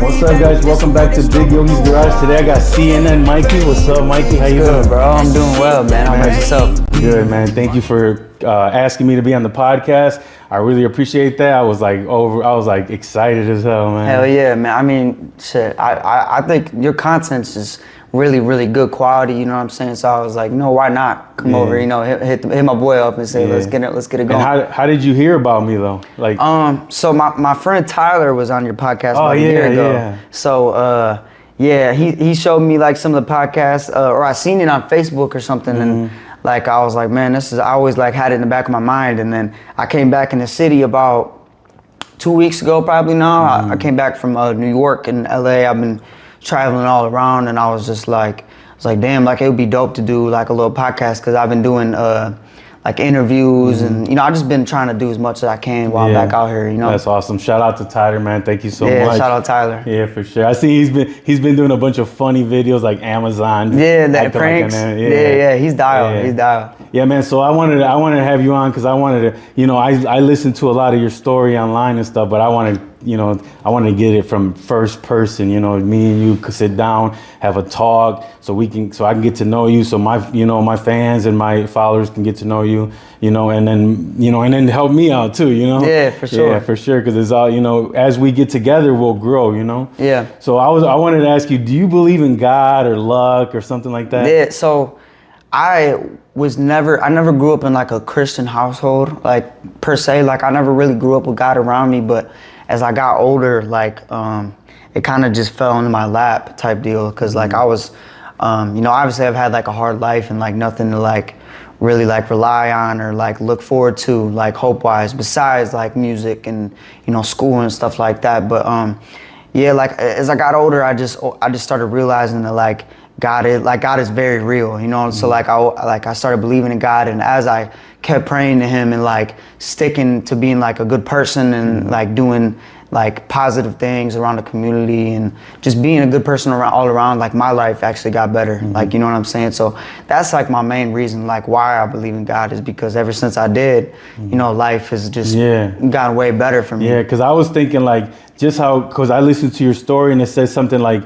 What's up, guys? Welcome back to Big Yogi'Z Garage. Today I got CNN Mikey. What's up, Mikey? How you doing? Bro, I'm doing well, man. How about yourself? Good, man. Thank you for asking me to be on the podcast. I really appreciate that. I was like excited as hell, man. Hell yeah, man. I mean, shit. I think your content's just really, really good quality. You know what I'm saying? So I was like, no, why not come over? You know, hit my boy up and say, let's get it going. And how did you hear about me though? Like, so my friend Tyler was on your podcast about a year ago. Yeah. So he showed me like some of the podcasts, or I seen it on Facebook or something, and like I was like, man, I always like had it in the back of my mind. And then I came back in the city about 2 weeks ago, probably now. I came back from New York and LA. I've been traveling all around, and I was like, damn, like it would be dope to do like a little podcast, because I've been doing like interviews and, you know, I've just been trying to do as much as I can while I'm back out here, you know. That's awesome. Shout out to Tyler, man. Thank you so much. Yeah, shout out Tyler. Yeah, for sure. I see he's been doing a bunch of funny videos like Amazon. Yeah, that pranks. Like yeah, he's dialed. Yeah. He's dialed. Yeah, man. So I wanted to have you on because I wanted to, you know, I listened to a lot of your story online and stuff, but I wanted to get it from first person. You know, me and you could sit down, have a talk, so I can get to know you, so my fans and my followers can get to know you. You know, and then help me out too. You know. Yeah, for sure. Yeah, for sure. Because it's all, you know, as we get together, we'll grow. You know. Yeah. So I wanted to ask you, do you believe in God or luck or something like that? Yeah. So I never grew up in like a Christian household, like per se. Like I never really grew up with God around me, but as I got older, like it kind of just fell into my lap type deal, because like I was, you know, obviously I've had like a hard life and like nothing to like really like rely on or like look forward to like hope wise, besides like music and, you know, school and stuff like that. But yeah, like as I got older, I just started realizing that like God is very real, you know. So like I started believing in God, and as I kept praying to Him and like sticking to being like a good person and like doing like positive things around the community and just being a good person all around, like my life actually got better. Like, you know what I'm saying? So that's like my main reason, like why I believe in God, is because ever since I did, you know, life has just gotten way better for me. Yeah, because I was thinking like because I listened to your story and it says something like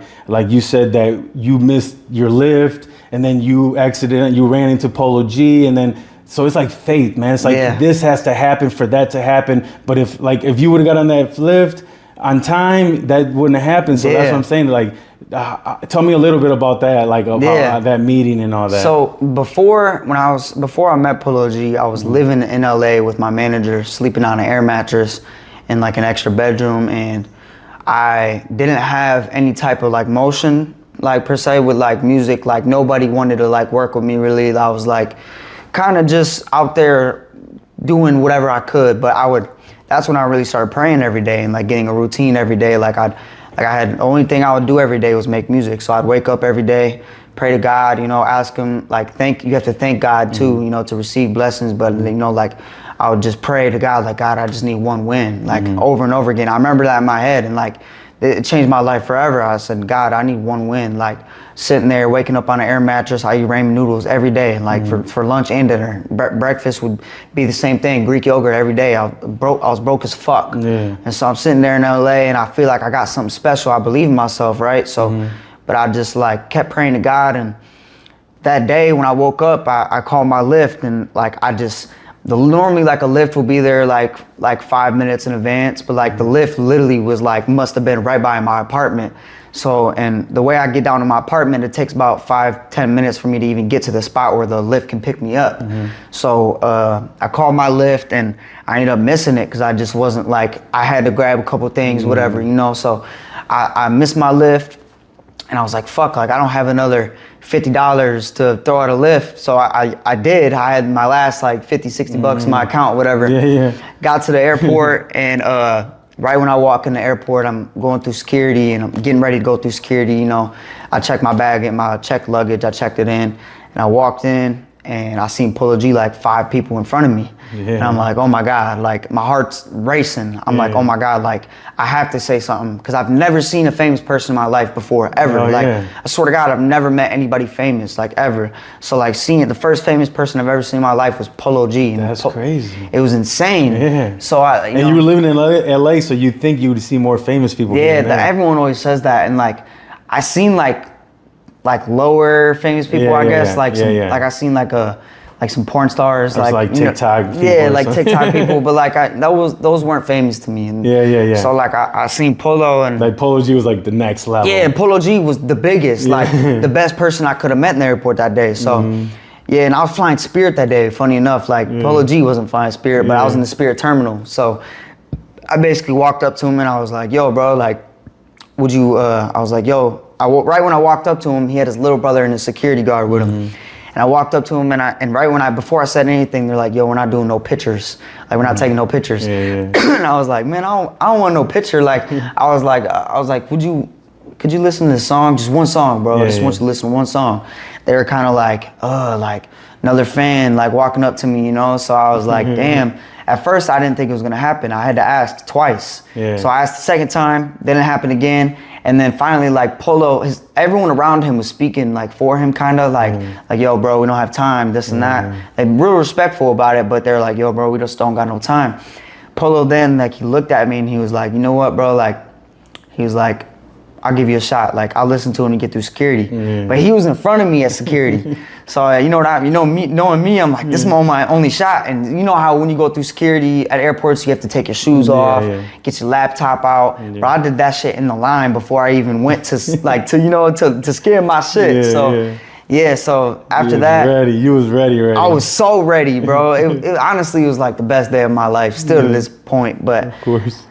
you said that you missed your lift and then you ran into Polo G, and then so it's like faith, man. It's like this has to happen for that to happen. But if you would have got on that lift on time, that wouldn't have happened. So that's what I'm saying. Like, tell me a little bit about that, like about that meeting and all that. So before I met Polo G, I was living in LA with my manager, sleeping on an air mattress in like an extra bedroom, and I didn't have any type of like motion, like per se with like music. Like nobody wanted to like work with me really. I was like kind of just out there doing whatever I could, but that's when I really started praying every day and like getting a routine every day. The only thing I would do every day was make music. So I'd wake up every day, pray to God, you know, ask Him, like you have to thank God too, you know, to receive blessings. But you know, like I would just pray to God, like, God, I just need one win, like over and over again. I remember that in my head, and like it changed my life forever. I said, God, I need one win. Like sitting there, waking up on an air mattress, I eat ramen noodles every day, and like for lunch and dinner. Breakfast would be the same thing, Greek yogurt every day. I was broke as fuck. And so I'm sitting there in LA, and I feel like I got something special. I believe in myself, right? So, but I just like kept praying to God, and that day when I woke up, I called my Lyft, and like normally like a Lyft will be there like 5 minutes in advance, but like the Lyft literally was like, must have been right by my apartment. So, and the way I get down to my apartment, it takes about 5-10 minutes for me to even get to the spot where the Lyft can pick me up. So I called my Lyft, and I ended up missing it because I just wasn't like, I had to grab a couple things, whatever, you know. So I missed my Lyft, and I was like, fuck, like I don't have another $50 to throw at a Lyft. So I did. I had my last like 50, 60 bucks in my account, whatever. Got to the airport, and right when I walk in the airport, I'm going through security, and I'm getting ready to go through security. You know, I checked my bag and my checked luggage. I checked it in, and I walked in, and I seen Polo G like 5 people in front of me. And I'm like, oh my God, like my heart's racing. I'm like, oh my God, like I have to say something, because I've never seen a famous person in my life before, ever. I swear to God, I've never met anybody famous, like ever. So like seeing it, the first famous person I've ever seen in my life was Polo G. And that's crazy. It was insane. Yeah. So you were living in LA, so you'd think you would see more famous people. Yeah, everyone always says that, and like I seen like lower famous people, I guess, like I seen like some porn stars, like TikTok people. Yeah, like TikTok people, but like those weren't famous to me. And so like I seen Polo, and like Polo G was like the next level. Yeah, and Polo G was the biggest, like the best person I could have met in the airport that day. So yeah, and I was flying Spirit that day, funny enough. Like Polo G wasn't flying Spirit, but I was in the Spirit terminal. So I basically walked up to him and I was like, yo bro, like would you I was like, yo, right when I walked up to him, he had his little brother and his security guard with him. And I walked up to him, and before I said anything, they're like, yo, we're not doing no pictures. Like, we're not taking no pictures. And I was like, man, I don't want no picture. Like, I was like, could you listen to this song? Just one song, bro. I just want you to listen to one song. They were kind of like another fan, like walking up to me, you know? So I was like, damn. At first, I didn't think it was gonna happen. I had to ask twice. So I asked the second time, didn't happen again. And then finally, like Polo, everyone around him was speaking like for him, kind of like yo, bro, we don't have time, this and that. They're real respectful about it, but they're like, yo, bro, we just don't got no time. Polo then, like, he looked at me and he was like, you know what, bro, like, he was like, I'll give you a shot. Like, I'll listen to it and get through security. But he was in front of me at security. So you know what knowing me, I'm like, this is my only shot. And you know how when you go through security at airports, you have to take your shoes off, get your laptop out. Bro, I did that shit in the line before I even went to to scare my shit. So after that, you was ready. I was so ready, bro. It honestly was like the best day of my life, still to this point. But of course.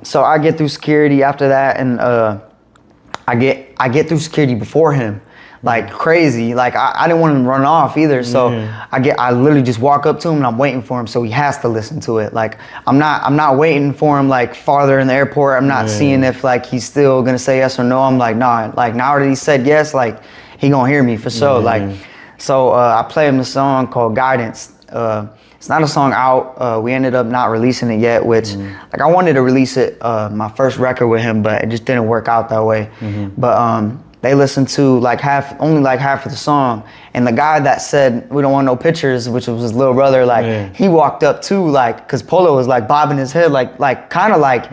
So I get through security after that, and I get through security before him, like crazy. Like I didn't want him to run off either. So I literally just walk up to him and I'm waiting for him, so he has to listen to it. Like I'm not waiting for him like farther in the airport. I'm not seeing if like he's still gonna say yes or no. I'm like, nah, like now that he said yes, like he gonna hear me for sure. Like so I play him a song called Guidance. It's not a song out. We ended up not releasing it yet, which like I wanted to release it, my first record with him, but it just didn't work out that way. But they listened to only half of the song, and the guy that said we don't want no pictures, which was his little brother, like he walked up too, like, cause Polo was like bobbing his head, like kind of like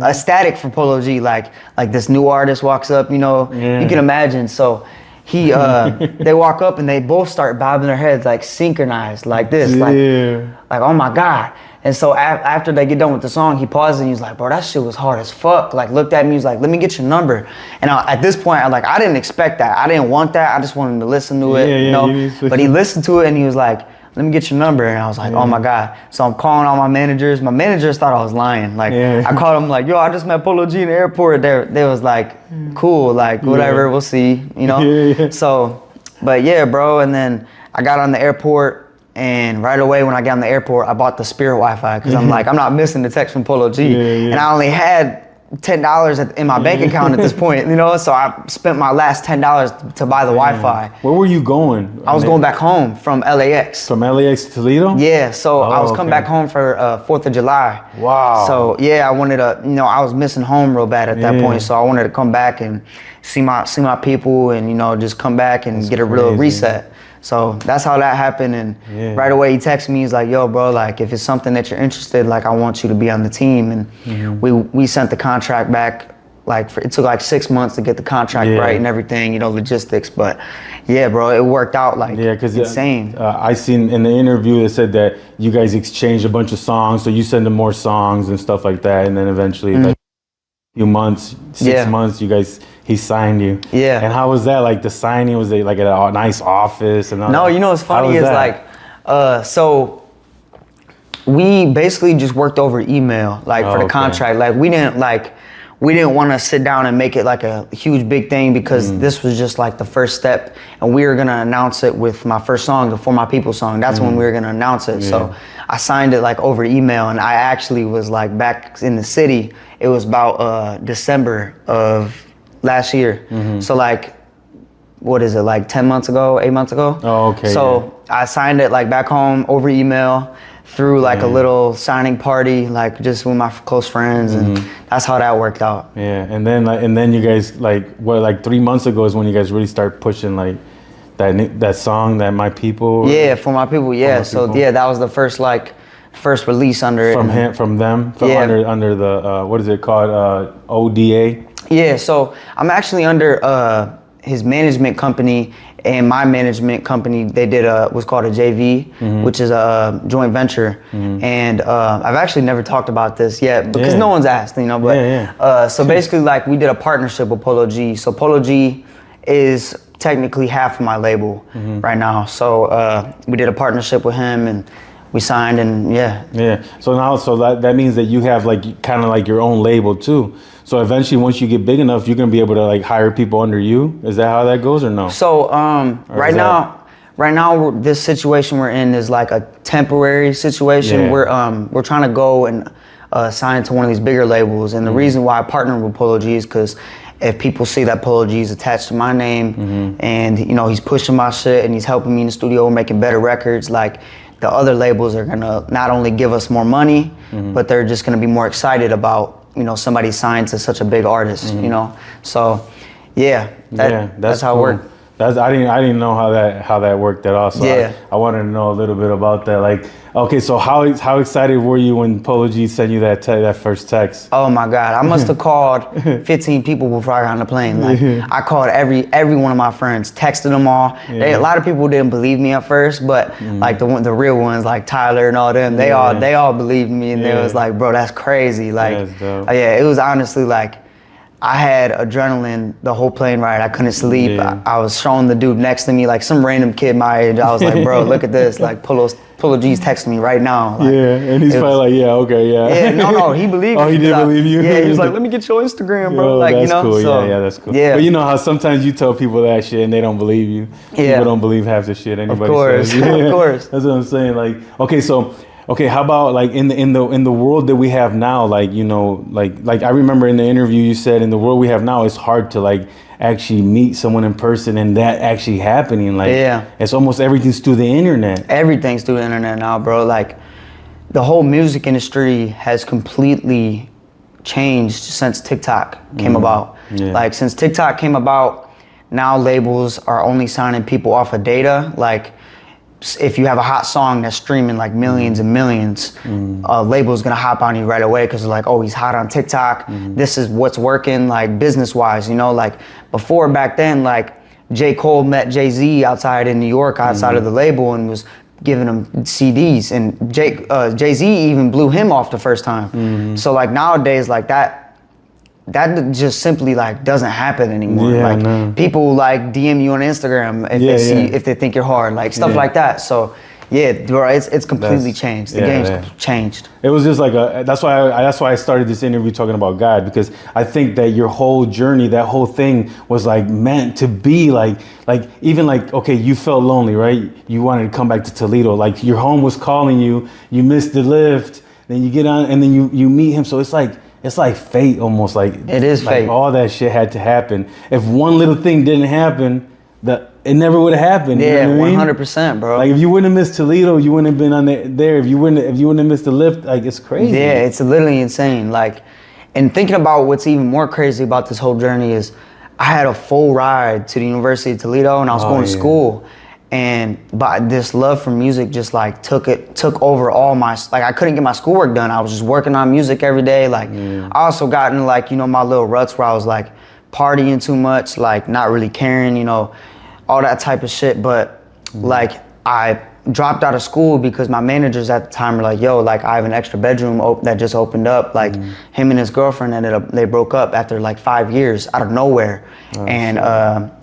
ecstatic for Polo G, like this new artist walks up, you know, you can imagine. So they walk up and they both start bobbing their heads like synchronized like this, like oh my God. And so after they get done with the song, he pauses and he's like, bro, that shit was hard as fuck. Like looked at me, he was like, let me get your number. And at this point, I didn't expect that. I didn't want that. I just wanted him to listen to it, you know. But he listened to it and he was like, let me get your number. And I was like, oh my God. So I'm calling all my managers. My managers thought I was lying. Like I called them like, yo, I just met Polo G in the airport. They was like, cool, like whatever, we'll see, you know? So, but yeah, bro. And then I got on the airport, and right away when I got on the airport, I bought the Spirit Wi-Fi, because I'm like, I'm not missing the text from Polo G. And I only had $10 in my bank account at this point, you know, so I spent my last $10 to buy the Wi-Fi. Where were you going? I was going back home from LAX. From LAX to Toledo? Yeah, so I was coming back home for 4th of July. Wow. So yeah, I wanted to, you know, I was missing home real bad at that point, so I wanted to come back and see my people, and, you know, just come back and get a real reset. So that's how that happened, and right away he texted me. He's like, yo, bro, like if it's something that you're interested, like I want you to be on the team. And we sent the contract back. Like it took like 6 months to get the contract right and everything, you know, logistics. But yeah, bro, it worked out like insane. I seen in the interview that said that you guys exchanged a bunch of songs, so you send them more songs and stuff like that, and then eventually like a few months, 6 months, he signed you. Yeah. And how was that? Like the signing, was it like at a nice office and all No, that? you know what's funny is like, so we basically just worked over email, like for the contract. Like we didn't want to sit down and make it like a huge big thing, because this was just like the first step, and we were gonna announce it with my first song, the For My People song. That's when we were gonna announce it. So I signed it like over email, and I actually was like back in the city. It was about December of last year. So like what is it, like 10 months ago, 8 months ago. Oh, okay. So I signed it like back home over email through like a little signing party, like just with my close friends, and that's how that worked out. Yeah, and then you guys like 3 months ago is when you guys really start pushing like that song, that My People. Yeah, For My People. Yeah, so yeah, that was the first release under from it. From them under the what is it called, ODA? Yeah, so I'm actually under his management company and my management company. They did what's called a JV, which is a joint venture. And I've actually never talked about this yet because no one's asked, you know. But so basically, like, we did a partnership with Polo G. So Polo G is technically half of my label right now. So we did a partnership with him, and we signed, and yeah. So now, that means that you have like kind of like your own label too. So eventually, once you get big enough, you're gonna be able to like hire people under you. Is that how that goes, or no? So right now, this situation we're in is like a temporary situation. Yeah. We're trying to go and sign to one of these bigger labels, and the reason why I partnered with Polo G is because if people see that Polo G is attached to my name, and you know he's pushing my shit and he's helping me in the studio making better records, like, the other labels are gonna not only give us more money, but they're just gonna be more excited about, you know, somebody signed to such a big artist, you know. So that's how cool. it worked. I didn't know how that worked at all. So I wanted to know a little bit about that. Like, okay, so how excited were you when Polo G sent you that first text? Oh my God, I must have called 15 people before I got on the plane. Like, I called every one of my friends, texted them all. A lot of people didn't believe me at first, but like the real ones, like Tyler and all them, they all believed me, and they was like, bro, that's crazy. Like, it was honestly like, I had adrenaline the whole plane ride. I couldn't sleep. I was showing the dude next to me, like some random kid my age. I was like, bro, look at this. Like, Polo G's texting me right now. Like, and he's probably like, okay. Yeah, no, he believed me. Oh, he did believe you? Yeah, he was like, let me get your Instagram, bro. Like, that's you know? cool. So, that's cool. Yeah. But you know how sometimes you tell people that shit and they don't believe you. People don't believe half the shit anybody says. Of course. That's what I'm saying. Like, okay, how about like in the world that we have now, like, you know, like I remember in the interview you said in the world we have now, it's hard to like actually meet someone in person and that actually happening. Like, it's almost everything's through the internet. Everything's through the internet now, bro. Like, the whole music industry has completely changed since TikTok came about. Like, since TikTok came about, now labels are only signing people off of data. Like, if you have a hot song that's streaming like millions and millions, a label's gonna hop on you right away because they're like, oh, he's hot on TikTok. This is what's working, like, business-wise, you know. Like, before, back then, like, J. Cole met Jay-Z outside in New York, outside of the label, and was giving him CDs, and Jay-Z even blew him off the first time. So like nowadays, like that just simply like doesn't happen anymore. People like DM you on Instagram if if they think you're hard, like stuff like that. So bro, it's completely changed. The game's changed. It was just like that's why I started this interview talking about God, because I think that your whole journey, that whole thing was like meant to be like even like, okay, you felt lonely, right? You wanted to come back to Toledo, like your home was calling you, you missed the lift, then you get on and then you meet him. So it's like fate almost. Like, it is fate. All that shit had to happen. If one little thing didn't happen, it never would have happened. Yeah, you know what I mean? 100%, bro. Like, if you wouldn't have missed Toledo, you wouldn't have been on there. If you wouldn't have missed the lift, like, it's crazy. Yeah, it's literally insane. Like, and thinking about what's even more crazy about this whole journey is I had a full ride to the University of Toledo, and I was going to school. But this love for music just like took over all my, like, I couldn't get my schoolwork done. I was just working on music every day. Like, I also got into, like, you know, my little ruts where I was like partying too much, like not really caring, you know, all that type of shit. But like, I dropped out of school because my managers at the time were like, yo, like, I have an extra bedroom that just opened up. Like, him and his girlfriend they broke up after like 5 years out of nowhere.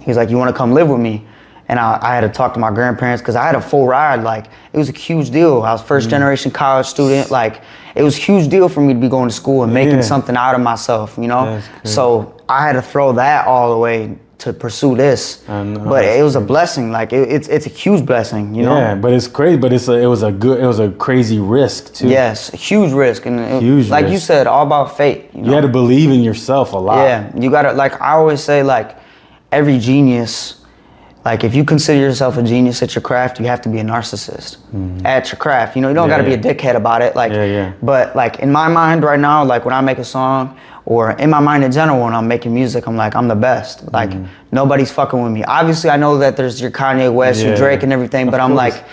He's like, you want to come live with me? And I had to talk to my grandparents because I had a full ride. Like, it was a huge deal. I was first generation college student. Like, it was a huge deal for me to be going to school and making something out of myself, you know? So I had to throw that all away to pursue this. But it was a blessing. Like, it's a huge blessing, you know? Yeah, but it's crazy. But it was a crazy risk too. Yes, a huge risk. And huge like risk. You said, all about fate. You had to believe in yourself a lot. Yeah, you gotta, like, I always say, like, every genius like if you consider yourself a genius at your craft, you have to be a narcissist at your craft. You know, you don't got to be a dickhead about it. Like, but like in my mind right now, like when I make a song, or in my mind in general when I'm making music, I'm like, I'm the best. Like nobody's fucking with me. Obviously, I know that there's your Kanye West, your Drake, and everything, but I'm like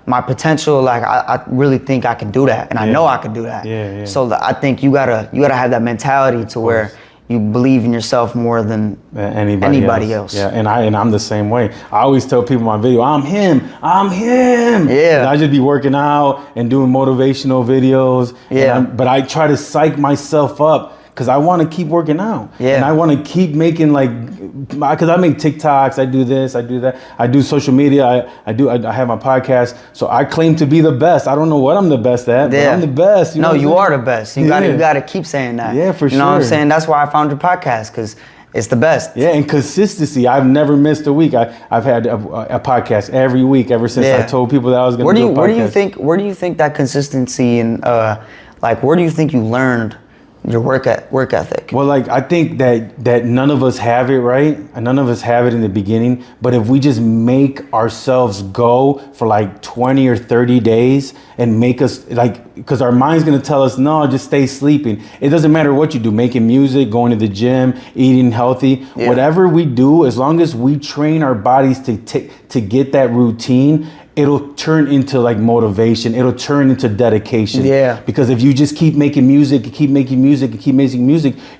my potential. Like I really think I can do that, and I know I can do that. So I think you gotta have that mentality to where you believe in yourself more than anybody else. Yeah, and I'm the same way. I always tell people in my video, I'm him. Yeah. And I just be working out and doing motivational videos. Yeah. But I try to psych myself up because I want to keep working out. Yeah. And I want to keep making because I make TikToks, I do this, I do that. I do social media, I have my podcast. So I claim to be the best. I don't know what I'm the best at, but I'm the best. You are the best. You gotta keep saying that. Yeah, for sure. You know what I'm saying? That's why I found your podcast, because it's the best. Yeah, and consistency. I've never missed a week. I've had a podcast every week ever since I told people that I was going to do a podcast. Where do you think that consistency and where do you think you learned your work ethic? Well, I think that none of us have it, right? And none of us have it in the beginning. But if we just make ourselves go for 20 or 30 days and make us because our mind's gonna tell us, no, just stay sleeping. It doesn't matter what you do, making music, going to the gym, eating healthy, whatever we do, as long as we train our bodies to get that routine, it'll turn into motivation. It'll turn into dedication. Yeah. Because if you just keep making music,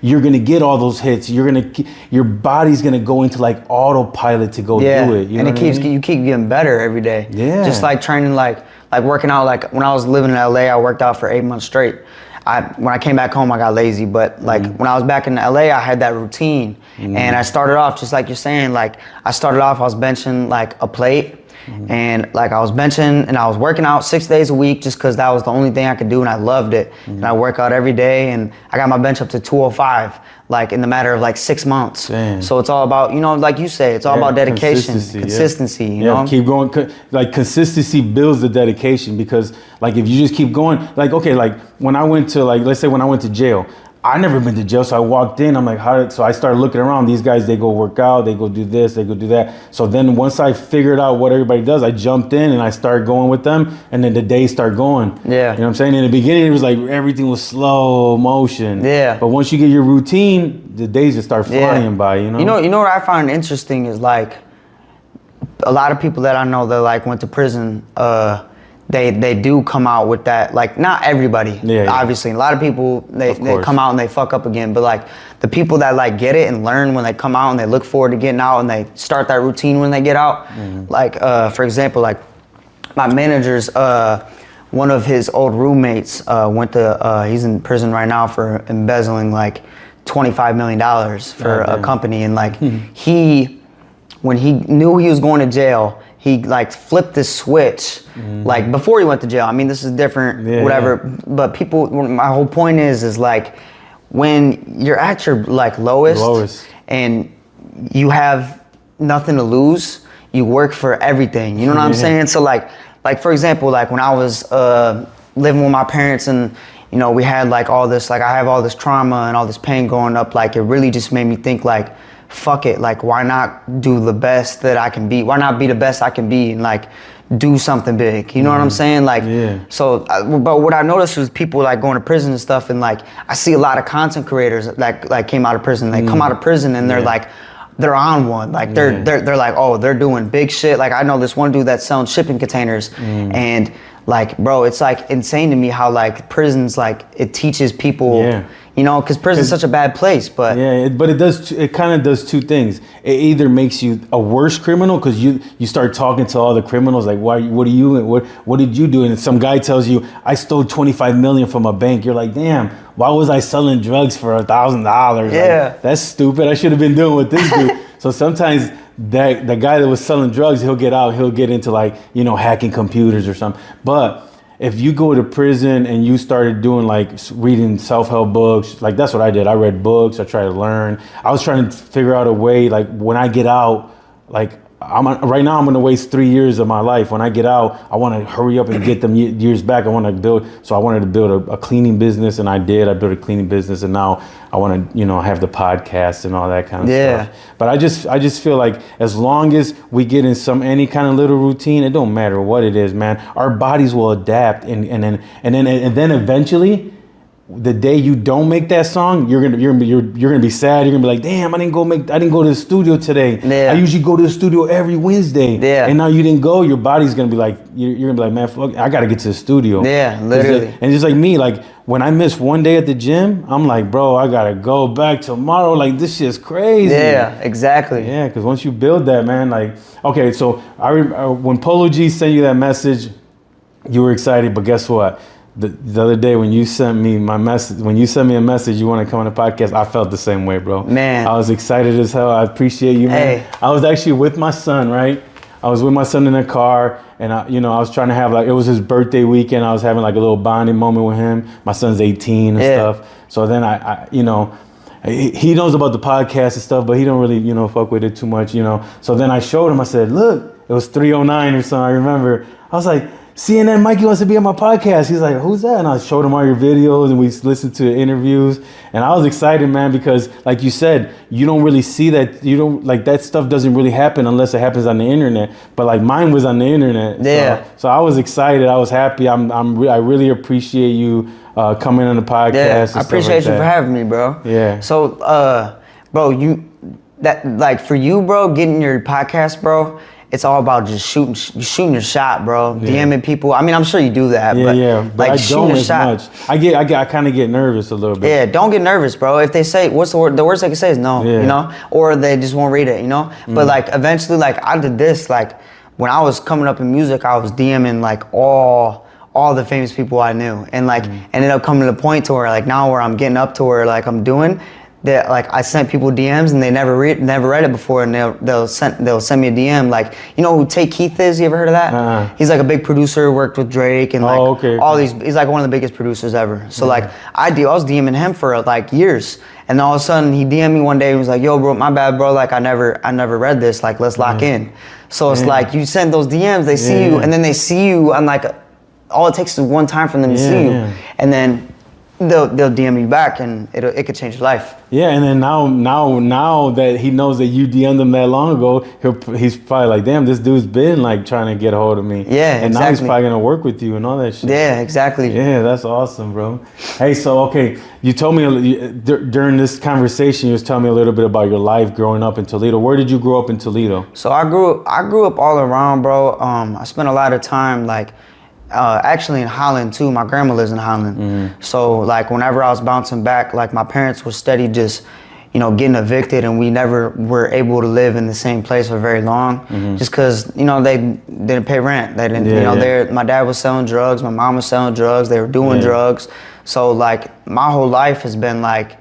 you're gonna get all those hits. Your body's gonna go into autopilot to go do it. You know you keep getting better every day. Yeah. Just like training, like working out. Like when I was living in LA, I worked out for 8 months straight. When I came back home, I got lazy. But when I was back in LA, I had that routine, and I started off just like you're saying. I was benching a plate. And I was benching and I was working out 6 days a week just because that was the only thing I could do, and I loved it. And I work out every day, and I got my bench up to 205 in the matter of 6 months. Damn. So it's all about, like you say, it's all about dedication, consistency. You know? Keep going. Consistency builds the dedication, because if you just keep going, when I went to let's say when I went to jail, I never been to jail, so I walked in, I'm like, so I started looking around. These guys, they go work out, they go do this, they go do that. So then once I figured out what everybody does, I jumped in and I started going with them, and then the days start going. Yeah. You know what I'm saying? In the beginning, it was everything was slow motion. Yeah. But once you get your routine, the days just start flying by, you know? You know what I find interesting is a lot of people that I know that went to prison, they do come out with that, not everybody, obviously. A lot of people, they come out and they fuck up again, but the people that get it and learn when they come out and they look forward to getting out and they start that routine when they get out. For example, my manager's, one of his old roommates he's in prison right now for embezzling $25 million for a company. And when he knew he was going to jail, he flipped the switch before he went to jail. I mean, this is different, whatever. But my whole point is when you're at your lowest and you have nothing to lose, you work for everything. You know what I'm saying? So for example, when I was living with my parents, and we had all this, I have all this trauma and all this pain growing up, it really just made me think fuck it, why not do the best that I can be? Why not be the best I can be and do something big? You know what I'm saying? So, but what I noticed was people going to prison and stuff, and I see a lot of content creators that came out of prison. They come out of prison and they're they're on one. They're they're doing big shit. I know this one dude that's selling shipping containers, and bro, it's insane to me how prisons it teaches people. Because prison's such a bad place, but but it kind of does two things. It either makes you a worse criminal, because you start talking to all the criminals what did you do? And some guy tells you, I stole 25 million from a bank. You're like, damn, why was I selling drugs for $1,000? Yeah, that's stupid. I should have been doing what this dude. So sometimes the guy that was selling drugs, he'll get out, he'll get into hacking computers or something. But if you go to prison and you started doing reading self-help books, that's what I did. I read books. I tried to learn. I was trying to figure out a way, when I get out, right now I'm gonna waste 3 years of my life. When I get out, I want to hurry up and get them years back. I want to build. So I wanted to build a cleaning business, and I did. I built a cleaning business, and now I want to, have the podcast and all that kind of stuff. But I just feel like as long as we get in any kind of little routine, it don't matter what it is, man. Our bodies will adapt, and then eventually, the day you don't make that song, you're gonna be sad. You're gonna be like, damn, I didn't go to the studio today. Yeah. I usually go to the studio every Wednesday. Yeah. And now you didn't go. Your body's gonna be like, you're gonna be like, man, fuck, I gotta get to the studio. Yeah, literally. And just like me, like when I miss one day at the gym, I'm like, bro, I gotta go back tomorrow. Like this shit's crazy. Yeah, exactly. Yeah, because once you build that, man, like, okay, so when Polo G sent you that message, you were excited, but guess what? The other day when you sent me a message, you want to come on the podcast, I felt the same way, bro. Man. I was excited as hell. I appreciate you, man. Hey. I was actually with my son, right? I was with my son in the car, and I was trying to have it was his birthday weekend. I was having like a little bonding moment with him. My son's 18 and stuff. So then he knows about the podcast and stuff, but he don't really, fuck with it too much, So then I showed him, I said, look, it was 309 or something, I remember. I was like, CNN Mikey wants to be on my podcast. He's like, who's that? And I showed him all your videos, and we listened to the interviews. And I was excited, man, because like you said, you don't really see that. You don't like that stuff doesn't really happen unless it happens on the internet. But like mine was on the internet. Yeah. So I was excited. I was happy. I really appreciate you coming on the podcast. Yeah, I appreciate you for having me, bro. Yeah. So, bro, for you, bro, getting your podcast, bro, it's all about just shooting your shot, bro. Yeah. DMing people. I mean, I'm sure you do that, but like I don't as much. I kind of get nervous a little bit. Yeah, don't get nervous, bro. If they say, what's the word? The worst they can say is no, or they just won't read it, But like eventually, like I did this, like when I was coming up in music, I was DMing like all the famous people I knew, and like ended up coming to the point to where like now where I'm getting up to where like I'm doing that, like I sent people DMs and they never read it before, and they'll send me a DM, like who Tay Keith is? You ever heard of that? He's like a big producer, worked with Drake and like he's like one of the biggest producers ever. So like I was DMing him for like years, and all of a sudden he DM'd me one day and was like, yo bro, my bad bro, like I never read this, like let's lock in. So it's like you send those DMs, they see you, and then they see you, and like all it takes is one time for them to see you, and then they'll DM you back, and it could change your life. Yeah, and then now that he knows that you DM'd him that long ago, he's probably like, damn, this dude's been like trying to get a hold of me. Yeah, and now he's probably gonna work with you and all that shit. Yeah, exactly. Yeah, that's awesome, bro. Hey, so okay, you told me during this conversation, you was telling me a little bit about your life growing up in Toledo. Where did you grow up in Toledo? So I grew up all around, bro. I spent a lot of time like. Actually in Holland too. My grandma lives in Holland. So like whenever I was bouncing back, like my parents were steady just, getting evicted, and we never were able to live in the same place for very long, just because they didn't pay rent. They didn't. My dad was selling drugs. My mom was selling drugs. They were doing drugs. So like my whole life has been like,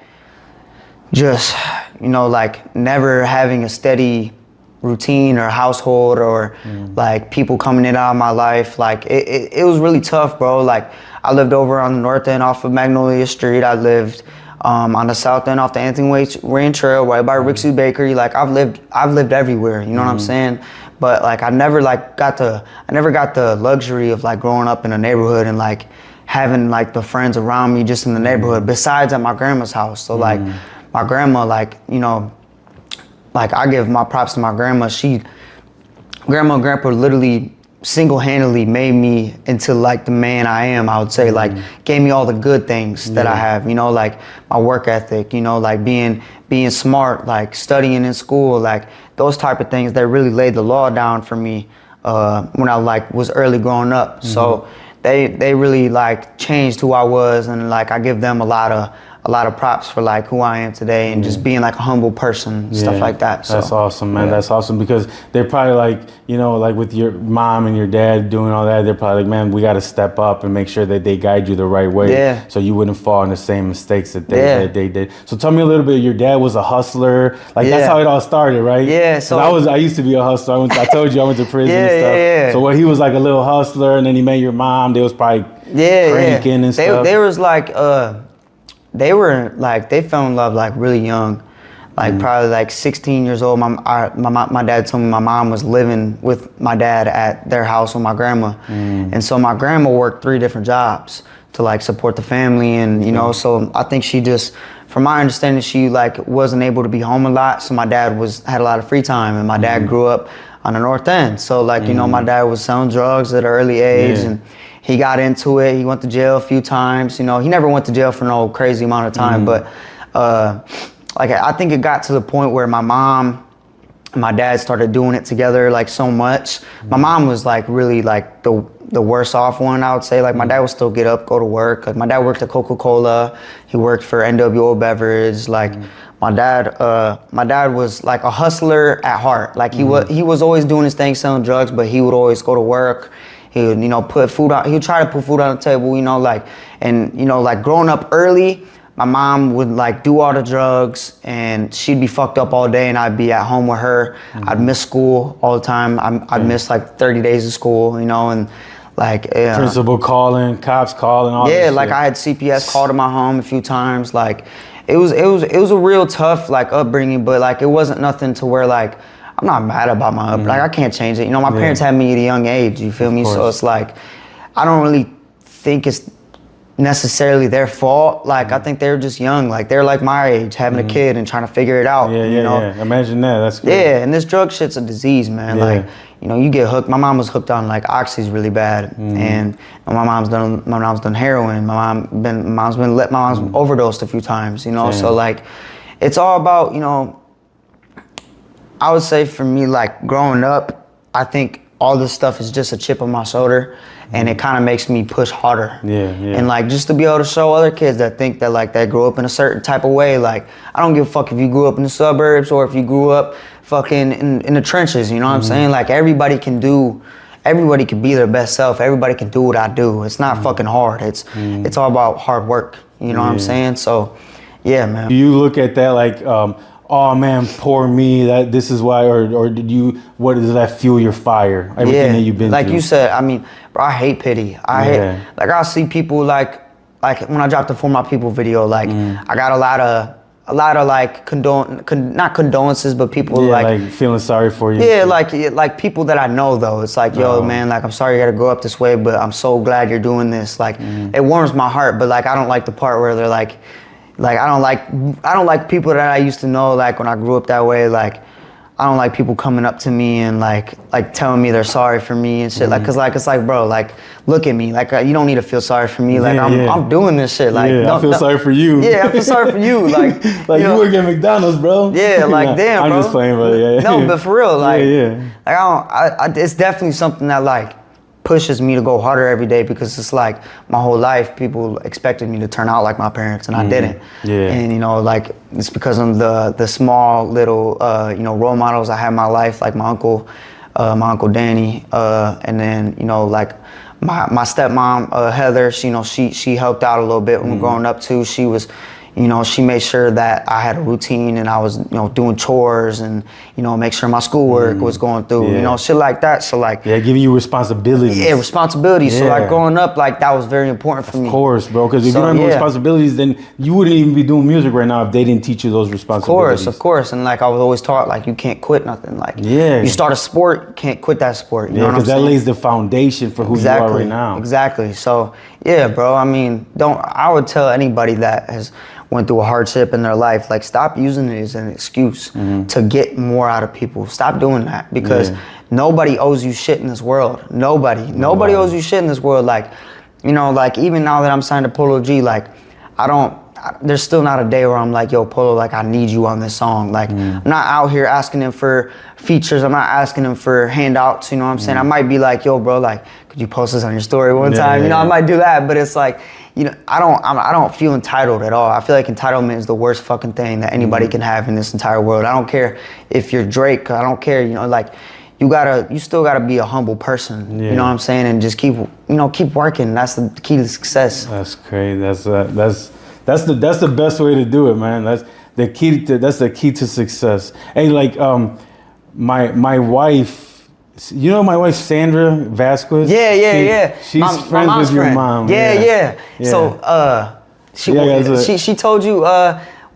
just like never having a steady routine or household or like people coming in and out of my life. Like it was really tough, bro. Like I lived over on the north end off of Magnolia Street. I lived on the south end off the Anthony Wayne Trail right by Rick's Bakery. Like I've lived everywhere, you know what I'm saying? But like I never got the luxury of like growing up in a neighborhood and like having like the friends around me just in the neighborhood besides at my grandma's house. So like my grandma, like like I give my props to my grandma. Grandma and grandpa literally single-handedly made me into like the man I am, I would say. Like gave me all the good things that I have, like my work ethic, like being smart, like studying in school, like those type of things that really laid the law down for me when I like was early growing up. So they really like changed who I was, and like I give them a lot of props for like who I am today and just being like a humble person, stuff like that. So, that's awesome, man. That's awesome, because they're probably like, like with your mom and your dad doing all that, they're probably like, man, we got to step up and make sure that they guide you the right way, so you wouldn't fall in the same mistakes that they did. So tell me a little bit. Your dad was a hustler. Like that's how it all started, right? Yeah. So I used to be a hustler. I told you I went to prison and stuff. Yeah. So he was like a little hustler, and then he met your mom. They was probably cranking and stuff. They was like. They fell in love like really young. Like probably like 16 years old, my dad told me my mom was living with my dad at their house with my grandma. And so my grandma worked 3 different jobs to like support the family. And, you know, so I think she just, from my understanding, she like wasn't able to be home a lot. So my dad had a lot of free time, and my dad grew up on the North End. So like, you know, my dad was selling drugs at an early age, and he got into it. He went to jail a few times. You know, he never went to jail for no crazy amount of time, but like I think it got to the point where my mom and my dad started doing it together like so much. My mom was like really like the worst off one, I would say. Like my dad would still get up, go to work. Like my dad worked at Coca-Cola. He worked for NWO Beverage. Like my dad was like a hustler at heart. Like he was always doing his thing, selling drugs, but he would always go to work. He would, you know, put food out. He would try to put food on the table, you know, like, and, you know, like growing up early, my mom would like do all the drugs, and she'd be fucked up all day, and I'd be at home with her. I'd miss school all the time. I'd miss like 30 days of school, you know, and like principal calling, cops calling, all that like shit. I had CPS called to my home a few times. Like it was a real tough like upbringing, but like it wasn't nothing to where like I'm not mad about my upbringing. Like I can't change it. You know, my parents had me at a young age. You feel me? So it's like I don't really think it's necessarily their fault. Like I think they're just young. Like they're like my age, having a kid and trying to figure it out. You know? Imagine that. That's good. Yeah, and this drug shit's a disease, man. Like, you know, you get hooked. My mom was hooked on like oxys really bad, and my mom's done heroin. My mom's overdosed a few times. You know, so like, it's all about, you know. I would say for me, like growing up, I think all this stuff is just a chip on my shoulder, and it kind of makes me push harder. And like just to be able to show other kids that think that like they grew up in a certain type of way. Like I don't give a fuck if you grew up in the suburbs or if you grew up fucking in the trenches. You know what I'm saying? Like everybody can be their best self. Everybody can do what I do. It's not fucking hard. It's all about hard work. You know what I'm saying? So yeah, man. Do you look at that like, oh man, poor me, that this is why, or what does that fuel your fire? Everything that you've been like through. you said, I mean, bro, I hate pity. I hate, like I see people like when I dropped the For My People video, like I got a lot of like not condolences, but people like feeling sorry for you. Yeah, like people that I know though. It's like, yo, man, like I'm sorry you gotta grow up this way, but I'm so glad you're doing this. Like it warms my heart, but like I don't like the part where they're like I don't like people that I used to know, like when I grew up that way. Like I don't like people coming up to me and like telling me they're sorry for me and shit. Like, cause like it's like, bro, like look at me. Like you don't need to feel sorry for me. Like I'm doing this shit. Like I feel sorry for you. Yeah, I feel sorry for you. Like like you work at McDonald's, bro. Yeah, like damn, I'm bro. just playing, but No, but for real, like like I it's definitely something that like pushes me to go harder every day, because it's like my whole life people expected me to turn out like my parents, and I didn't. And you know, like it's because of the small little you know, role models I had in my life, like my uncle Danny, and then, you know, like my stepmom Heather. She, you know, she helped out a little bit when growing up too. She was, you know, she made sure that I had a routine and I was, you know, doing chores and, you know, make sure my schoolwork was going through, you know, shit like that. So like, giving you responsibilities. Yeah, responsibilities. So like growing up, like that was very important for me. Of course, bro. Because if you don't have responsibilities, then you wouldn't even be doing music right now if they didn't teach you those responsibilities. Of course. And like I was always taught, like you can't quit nothing. Like you start a sport, you can't quit that sport. You know what I'm saying? Because that lays the foundation for who you are right now. Exactly. So yeah, bro. I mean, I would tell anybody that has went through a hardship in their life, like stop using it as an excuse to get more out of people. Stop doing that, because nobody owes you shit in this world. Nobody owes you shit in this world. Like, you know, like even now that I'm signed to Polo G, like there's still not a day where I'm like, yo, Polo, like I need you on this song. Like I'm not out here asking him for features. I'm not asking him for handouts. You know what I'm saying? I might be like, yo, bro, like could you post this on your story one time? You know, I might do that, but it's like, you know, I don't feel entitled at all. I feel like entitlement is the worst fucking thing that anybody can have in this entire world. I don't care if you're Drake. I don't care. You know, like you still gotta be a humble person. You know what I'm saying? And just keep working. That's the key to success. That's crazy. That's the best way to do it, man. That's the key to success. Hey, like my wife. You know my wife Sandra Vasquez? Yeah. She's friends with your mom. Yeah. So she told you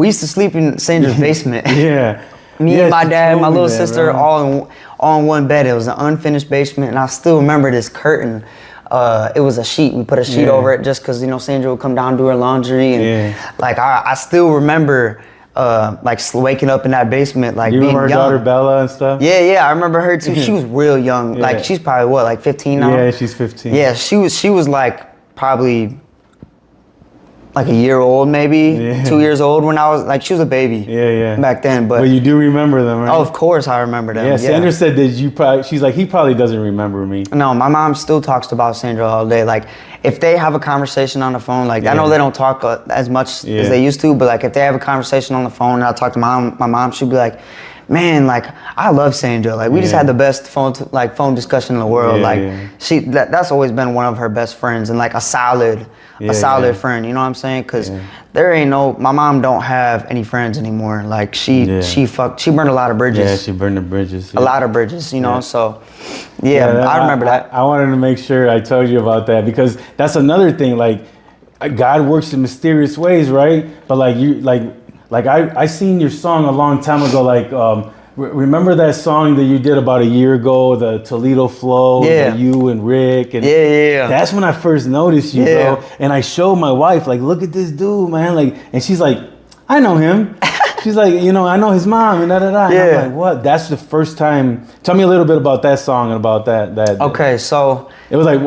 We used to sleep in Sandra's basement. Yeah. Me and my dad, my little that, sister, bro. all in one bed. It was an unfinished basement, and I still remember this curtain. It was a sheet. We put a sheet over it just because, you know, Sandra would come down and do her laundry. And like, I still remember like waking up in that basement, like you being remember her young. daughter Bella and stuff? Yeah, I remember her too. She was real young. Yeah. Like, she's probably what, like 15 now? Yeah, she's 15. Yeah, she was like probably like a year old, maybe 2 years old when I was like, she was a baby. Back then. But you do remember them, right? Oh, of course I remember them. Yeah, Sandra said that she's like, he probably doesn't remember me. No, my mom still talks about Sandra all day. Like, if they have a conversation on the phone, like, I know they don't talk as much as they used to, but like, if they have a conversation on the phone and I talk to my mom, she'd be like, man, like, I love Sandra. Like, we just had the best phone discussion in the world. That's always been one of her best friends, and like a solid friend. You know what I'm saying? Because there ain't my mom don't have any friends anymore. Like, she burned a lot of bridges. Yeah, she burned the bridges. A lot of bridges, you know. So, I remember that. I wanted to make sure I told you about that, because that's another thing. Like, God works in mysterious ways, right? But like I seen your song a long time ago. Like, remember that song that you did about a year ago, the Toledo Flow, you and Rick, and that's when I first noticed you, bro. And I showed my wife, like, look at this dude, man. Like, and she's like, I know him. She's like, you know, I know his mom, and da da da. And I'm like, what? That's the first time. Tell me a little bit about that song and about that. Okay, so it was like,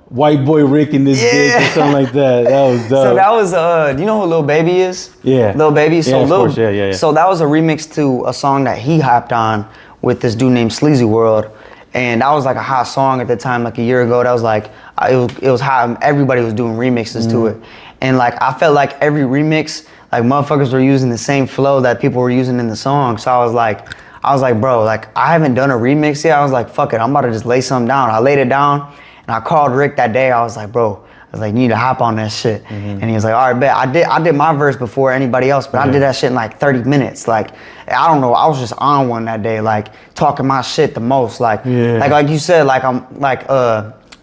white boy Rick and this bitch or something like that. That was dope. So that was do you know who Lil Baby is? Yeah. Lil Baby. So of course. Yeah. So that was a remix to a song that he hopped on with this dude named Sleazy World. And that was like a hot song at the time, like a year ago. That was like, it was hot. Everybody was doing remixes to it. And like, I felt like every remix, like motherfuckers were using the same flow that people were using in the song. So I was like, bro, like, I haven't done a remix yet. I was like, fuck it, I'm about to just lay something down. I laid it down. And I called Rick that day. I was like, bro, you need to hop on that shit. And he was like, all right, bet. I did my verse before anybody else, but I did that shit in like 30 minutes. Like, I don't know, I was just on one that day, like talking my shit the most. Like, like you said, like, I'm like,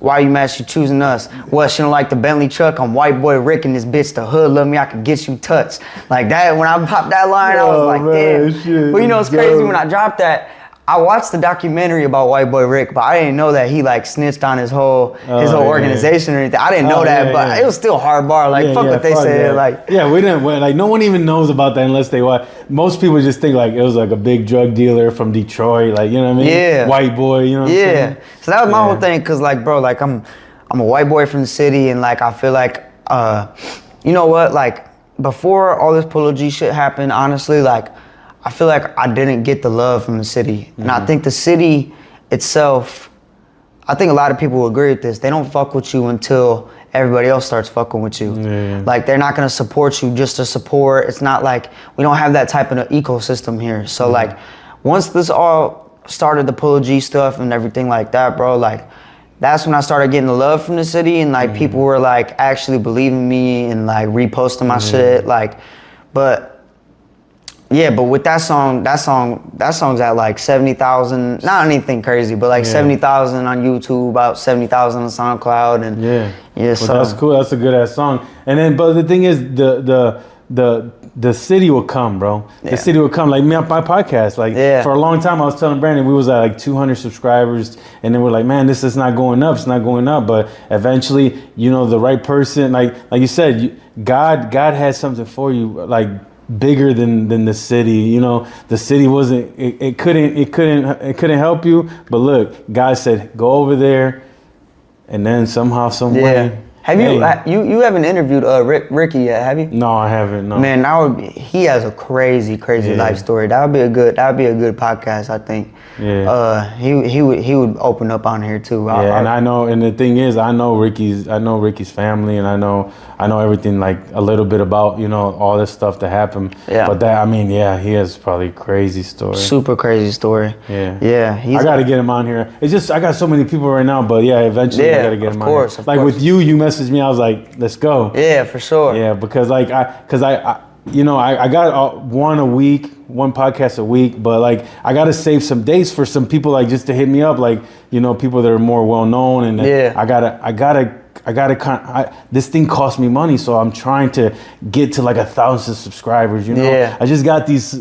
why you mad she choosing us? What, she don't like the Bentley truck? I'm white boy Rick and this bitch, the hood love me, I could get you touched. Like that, when I popped that line, I was like, damn. Shit, but you know, it's crazy, when I dropped that, I watched the documentary about White Boy Rick, but I didn't know that he like snitched on his whole organization or anything. I didn't know that, but it was still hard bar. Like, fuck what they said. Like, we didn't. Like, no one even knows about that unless they watch. Most people just think like it was like a big drug dealer from Detroit, like, you know what I mean? Yeah. White boy, you know what I'm saying? So that was my whole thing, cause like, bro, like I'm a white boy from the city, and like I feel like, you know what, like before all this Polo G shit happened, honestly, like, I feel like I didn't get the love from the city. And I think the city itself, I think a lot of people will agree with this. They don't fuck with you until everybody else starts fucking with you. Like, they're not gonna support you just to support. It's not like, we don't have that type of ecosystem here. So like, once this all started, the Polo G stuff and everything like that, bro, like, that's when I started getting the love from the city, and like people were like actually believing me and like reposting my shit. Like, but with that song's at like 70,000, not anything crazy, but like 70,000 on YouTube, about 70,000 on SoundCloud, and well, so that's cool. That's a good ass song. And then, but the thing is, the city will come, bro. The city will come. Like me on my podcast, like for a long time, I was telling Brandon we was at like 200 subscribers, and then we're like, man, this is not going up. It's not going up. But eventually, you know, the right person, like you said, God has something for you, like bigger than the city. You know, the city wasn't. It couldn't help you. But look, God said, go over there, and then somehow, some way. Have you haven't interviewed Ricky yet, have you? No, I haven't. No. Man, he has a crazy life story. That would be a good podcast, I think. Yeah. He would open up on here too. And I know, and the thing is, I know Ricky's family, and I know everything, like a little bit about, you know, all this stuff that happened. Yeah. But that, I mean, he has probably a crazy story. Super crazy story. Yeah. Yeah. I got to get him on here. It's just, I got so many people right now, but eventually I got to get him on here. Of course. With you messaged me, I was like, let's go. Yeah, for sure. Yeah, because I got one podcast a week, but like I got to save some dates for some people, like just to hit me up, like, you know, people that are more well known, and I I gotta this thing costs me money, so I'm trying to get to like 1,000 subscribers. You know, Yeah. I just got these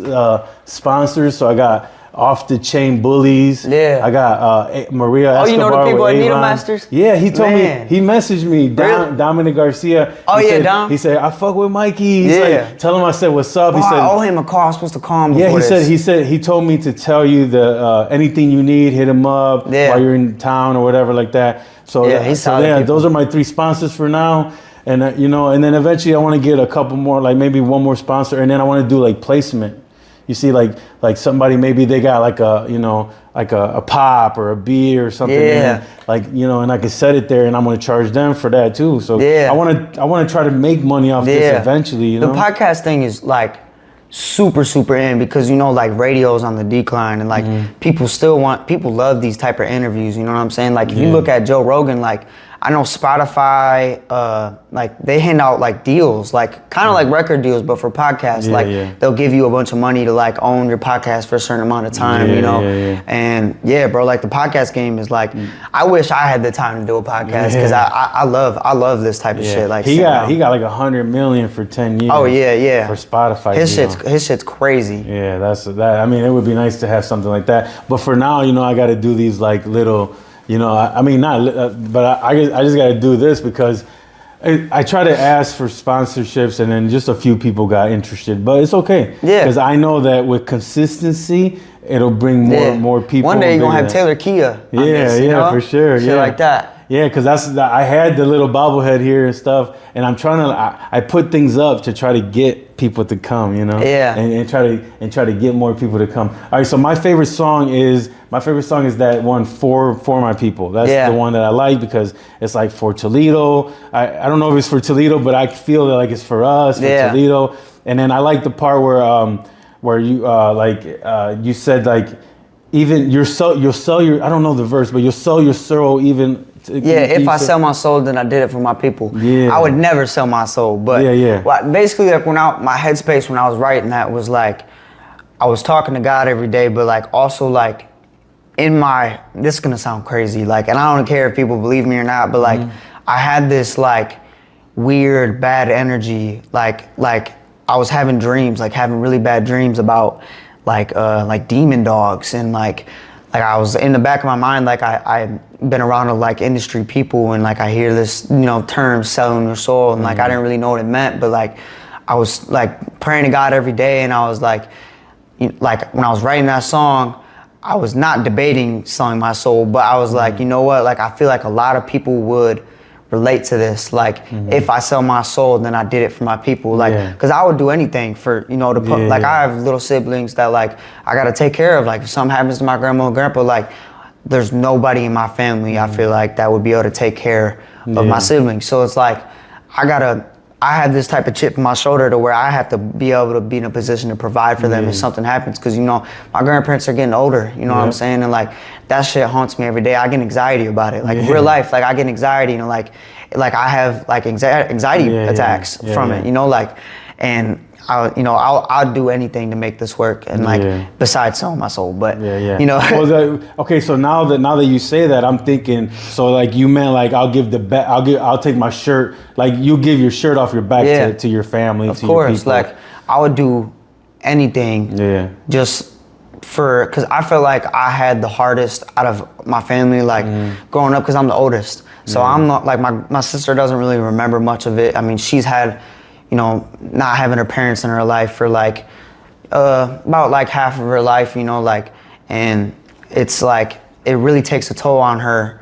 sponsors, so I got Off the Chain Bullies. Yeah. I got Maria Escobar. Oh, you know the people with at Needle Avon. Masters? Yeah, he told Man. me, he messaged me, Really? Dominic Garcia. Oh, He yeah, said, Dom. He said, I fuck with Mikey. He's Yeah. like, tell him I said, what's up? He Oh, said, I owe him a call. I'm supposed to call him yeah, before he said he told me to tell you the anything you need, hit him up Yeah. while you're in town or whatever like that. So Yeah, he's solid people. those are my 3 sponsors for now. And you know, and then eventually I want to get a couple more, like maybe one more sponsor, and then I want to do like placement. You see, like somebody, maybe they got like a, you know, like a pop or a beer or something. Yeah. And like, you know, and I can set it there, and I'm gonna charge them for that too. So Yeah. I want to try to make money off this eventually. You know, the podcast thing is like super in, because you know, like radio's on the decline, and like people love these type of interviews. You know what I'm saying? Like if you look at Joe Rogan, like I know Spotify, like they hand out like deals, like kind of like record deals, but for podcasts. They'll give you a bunch of money to like own your podcast for a certain amount of time, you know? And yeah, bro, like the podcast game is like, I wish I had the time to do a podcast, because I love this type of shit. Like he got like 100 million for 10 years. Oh yeah. For Spotify. His shit's crazy. Yeah, that's that. I mean, it would be nice to have something like that. But for now, you know, I got to do these like little, you know, I mean, not, but I just got to do this because I try to ask for sponsorships, and then just a few people got interested. But it's okay. Yeah. Because I know that with consistency, it'll bring more people. One day you're going to have Taylor Kia. Yeah, for sure. Shit like that. Yeah, because I had the little bobblehead here and stuff, and I'm trying to. I put things up to try to get people to come, you know. Yeah. And try to get more people to come. All right. So my favorite song is that one for my people. That's the one that I like, because it's like for Toledo. I don't know if it's for Toledo, but I feel that like it's for us, for Toledo. And then I like the part where you you said like, even you'll sell your, I don't know the verse, but you'll sell your soul even. If I sell my soul, then I did it for my people. Yeah. I would never sell my soul, but well, basically, like my headspace when I was writing that was like, I was talking to God every day, but like also like this is gonna sound crazy, like, and I don't care if people believe me or not, but like I had this like weird bad energy, like I was having dreams, like having really bad dreams about like demon dogs, and like I was in the back of my mind, like I've been around like industry people, and like I hear this, you know, term selling your soul, and like I didn't really know what it meant, but like I was like praying to God every day, and I was like when I was writing that song, I was not debating selling my soul, but I was like, you know what, like I feel like a lot of people would relate to this, like if I sell my soul, then I did it for my people, like because I would do anything for, you know, to put like I have little siblings that like I gotta take care of, like if something happens to my grandma and grandpa, like there's nobody in my family I feel like that would be able to take care of my siblings. So it's like I have this type of chip on my shoulder to where I have to be able to be in a position to provide for them if something happens, because you know my grandparents are getting older, you know what I'm saying, and like that shit haunts me every day. I get anxiety about it, like real life, like I get anxiety, you know, like I have like anxiety attacks from it, you know, like, and I'll do anything to make this work, and like besides selling my soul, but you know. Well, okay, so now that you say that, I'm thinking, so like you meant like I'll take my shirt, like you give your shirt off your back to your family, of to course, your people. like I would do anything, just because I feel like I had the hardest out of my family, like growing up, because I'm the oldest, so I'm not like my sister doesn't really remember much of it. I mean, she's had, you know, not having her parents in her life for like about like half of her life, you know, like, and it's like it really takes a toll on her,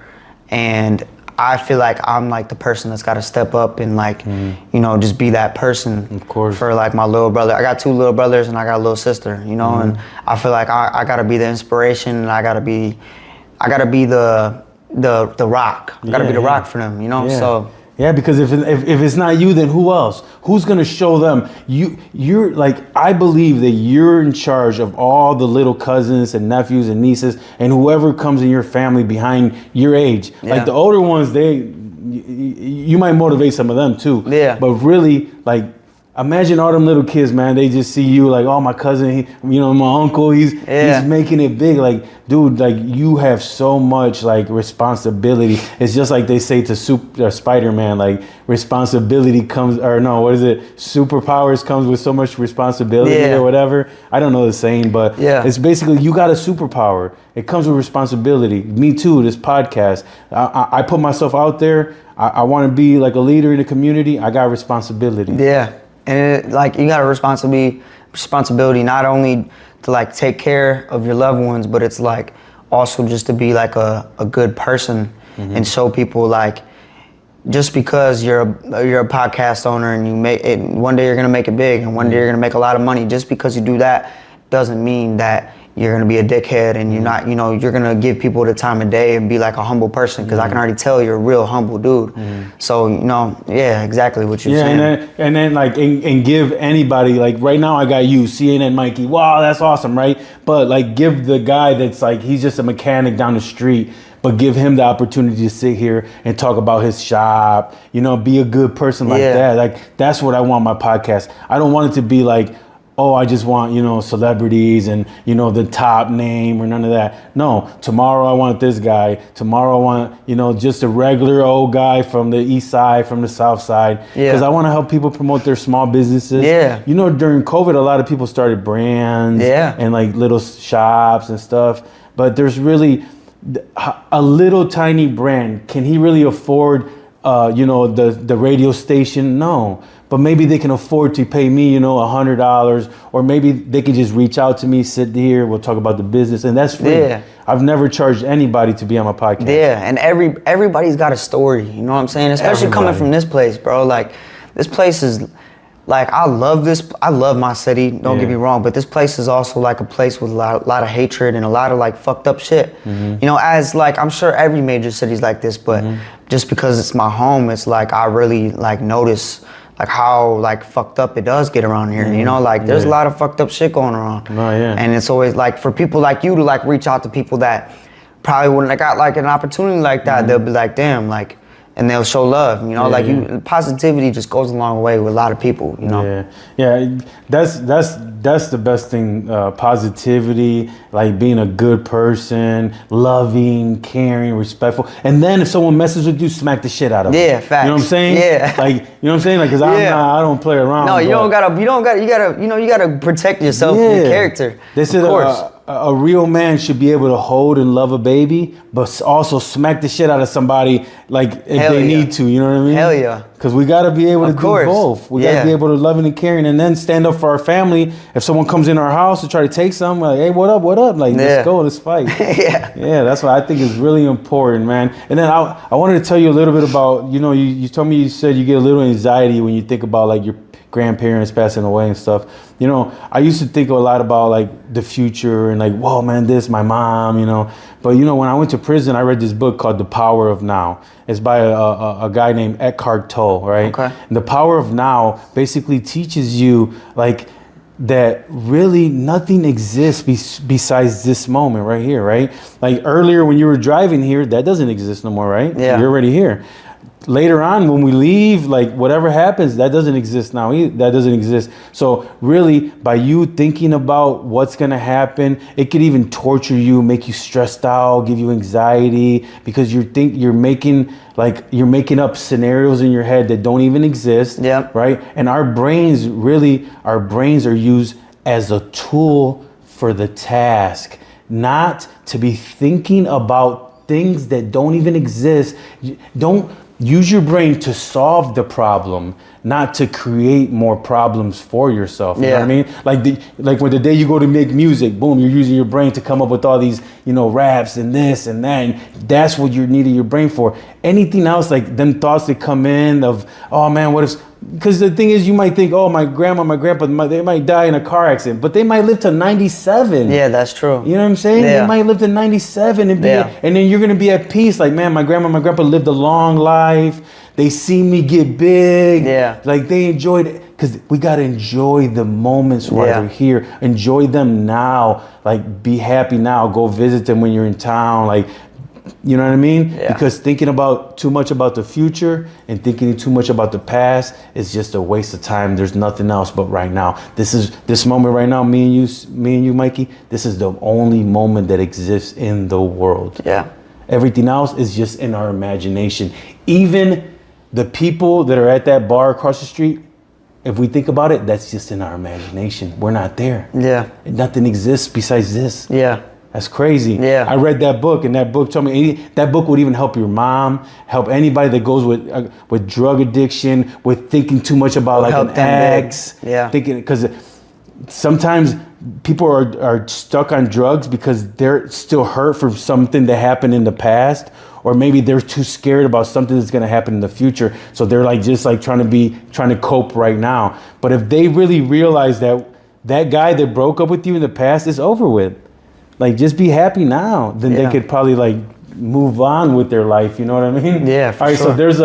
and I feel like I'm like the person that's got to step up and like, you know, just be that person, of course, for like my little brother. I got 2 little brothers and I got a little sister, you know, and I feel like I got to be the inspiration, and I got to be the rock. I got to be the rock for them, you know. So. Yeah, because if it's not you, then who else? Who's gonna show them? You're like, I believe that you're in charge of all the little cousins and nephews and nieces and whoever comes in your family behind your age. Like the older ones, you might motivate some of them too. Yeah. But really, like, imagine all them little kids, man. They just see you like, oh, my cousin, my uncle, he's making it big. Like, dude, like you have so much like responsibility. It's just like they say to Spider-Man, like responsibility comes, or no, what is it? Superpowers comes with so much responsibility or whatever. I don't know the saying, but it's basically you got a superpower. It comes with responsibility. Me too, this podcast. I put myself out there. I want to be like a leader in the community. I got responsibility. Yeah. And like you got a responsibility not only to like take care of your loved ones, but it's like also just to be like a good person and show people like just because you're a podcast owner and you make it, one day you're gonna make it big and one day you're gonna make a lot of money. Just because you do that doesn't mean that you're gonna be a dickhead and you're not, you're gonna give people the time of day and be like a humble person, because I can already tell you're a real humble dude. So, exactly what you're saying. And then like, and give anybody, like right now I got you, CNN Mikey, wow, that's awesome, right? But like give the guy that's like, he's just a mechanic down the street, but give him the opportunity to sit here and talk about his shop, be a good person like that. Like, that's what I want my podcast. I don't want it to be like, oh, I just want, celebrities and, the top name or none of that. No, tomorrow I want this guy. Tomorrow I want, just a regular old guy from the east side, from the south side. Because I want to help people promote their small businesses. During COVID, a lot of people started brands and like little shops and stuff. But there's really a little tiny brand. Can he really afford, the radio station? No. But maybe they can afford to pay me, $100, or maybe they can just reach out to me, sit here, we'll talk about the business, and that's free. I've never charged anybody to be on my podcast. And everybody's got a story, you know what I'm saying? Especially coming from this place, bro. Like, this place is, like, I love my city, don't get me wrong, but this place is also like a place with a lot of hatred and a lot of like fucked up shit. As like, I'm sure every major city's like this, but just because it's my home, it's like I really like notice like how like fucked up it does get around here. Like there's a lot of fucked up shit going around. And it's always like for people like you to like reach out to people that probably wouldn't have got like an opportunity like that, they'll be like, damn, like, and they'll show love, positivity just goes a long way with a lot of people, That's the best thing, positivity, like being a good person, loving, caring, respectful. And then if someone messes with you, smack the shit out of them. Yeah, facts. You know what I'm saying? Yeah. Like, you know what I'm saying? Like, cause I don't play around. No, you gotta protect yourself and your character. They said, of course. A real man should be able to hold and love a baby, but also smack the shit out of somebody like if they need to, you know what I mean? Hell yeah. Because we got to be able to do both. We got to be able to love and caring, and then stand up for our family. If someone comes in our house to try to take something, like, hey, what up? Like, let's go, let's fight. Yeah, that's what I think is really important, man. And then I wanted to tell you a little bit about, you told me, you said you get a little anxiety when you think about like your grandparents passing away and stuff. I used to think a lot about like the future and like, whoa, man, this, my mom, But when I went to prison, I read this book called The Power of Now. It's by a guy named Eckhart Tolle, right? Okay. And The Power of Now basically teaches you like that really nothing exists besides this moment right here, right? Like earlier when you were driving here, that doesn't exist no more, right? Yeah. You're already here. Later on, when we leave, like whatever happens, that doesn't exist now. That doesn't exist. So really, by you thinking about what's gonna happen, it could even torture you, make you stressed out, give you anxiety, because you're making up scenarios in your head that don't even exist. Yeah. Right. And our brains are used as a tool for the task, not to be thinking about things that don't even exist. Don't use your brain to solve the problem, not to create more problems for yourself. You know what I mean? Like when the day you go to make music, boom, you're using your brain to come up with all these, raps and this and that. And that's what you're needing your brain for. Anything else, like them thoughts that come in of, oh man, what if, because the thing is, you might think, oh, my grandma, my grandpa, they might die in a car accident, but they might live to 97. Yeah, that's true. You know what I'm saying? Yeah. They might live to 97 and and then you're going to be at peace. Like, man, my grandma, my grandpa lived a long life. They see me get big. Yeah. Like they enjoyed it. Because we got to enjoy the moments while they're here. Enjoy them now. Like be happy now. Go visit them when you're in town. Like You know what I mean? Yeah. Because thinking about too much about the future and thinking too much about the past is just a waste of time. There's nothing else but right now. This moment right now, me and you, Mikey, this is the only moment that exists in the world. Yeah. Everything else is just in our imagination. Even the people that are at that bar across the street, if we think about it, that's just in our imagination. We're not there. Yeah. Nothing exists besides this. Yeah. That's crazy. Yeah. I read that book, and that book told me that book would even help your mom, help anybody that goes with drug addiction, with thinking too much about like an ex. Yeah. Thinking, because sometimes people are stuck on drugs because they're still hurt from something that happened in the past, or maybe they're too scared about something that's going to happen in the future. So they're like just like trying to cope right now. But if they really realize that guy that broke up with you in the past is over with, like just be happy now, then they could probably like move on with their life. You know what I mean? Yeah. For All right. sure. So there's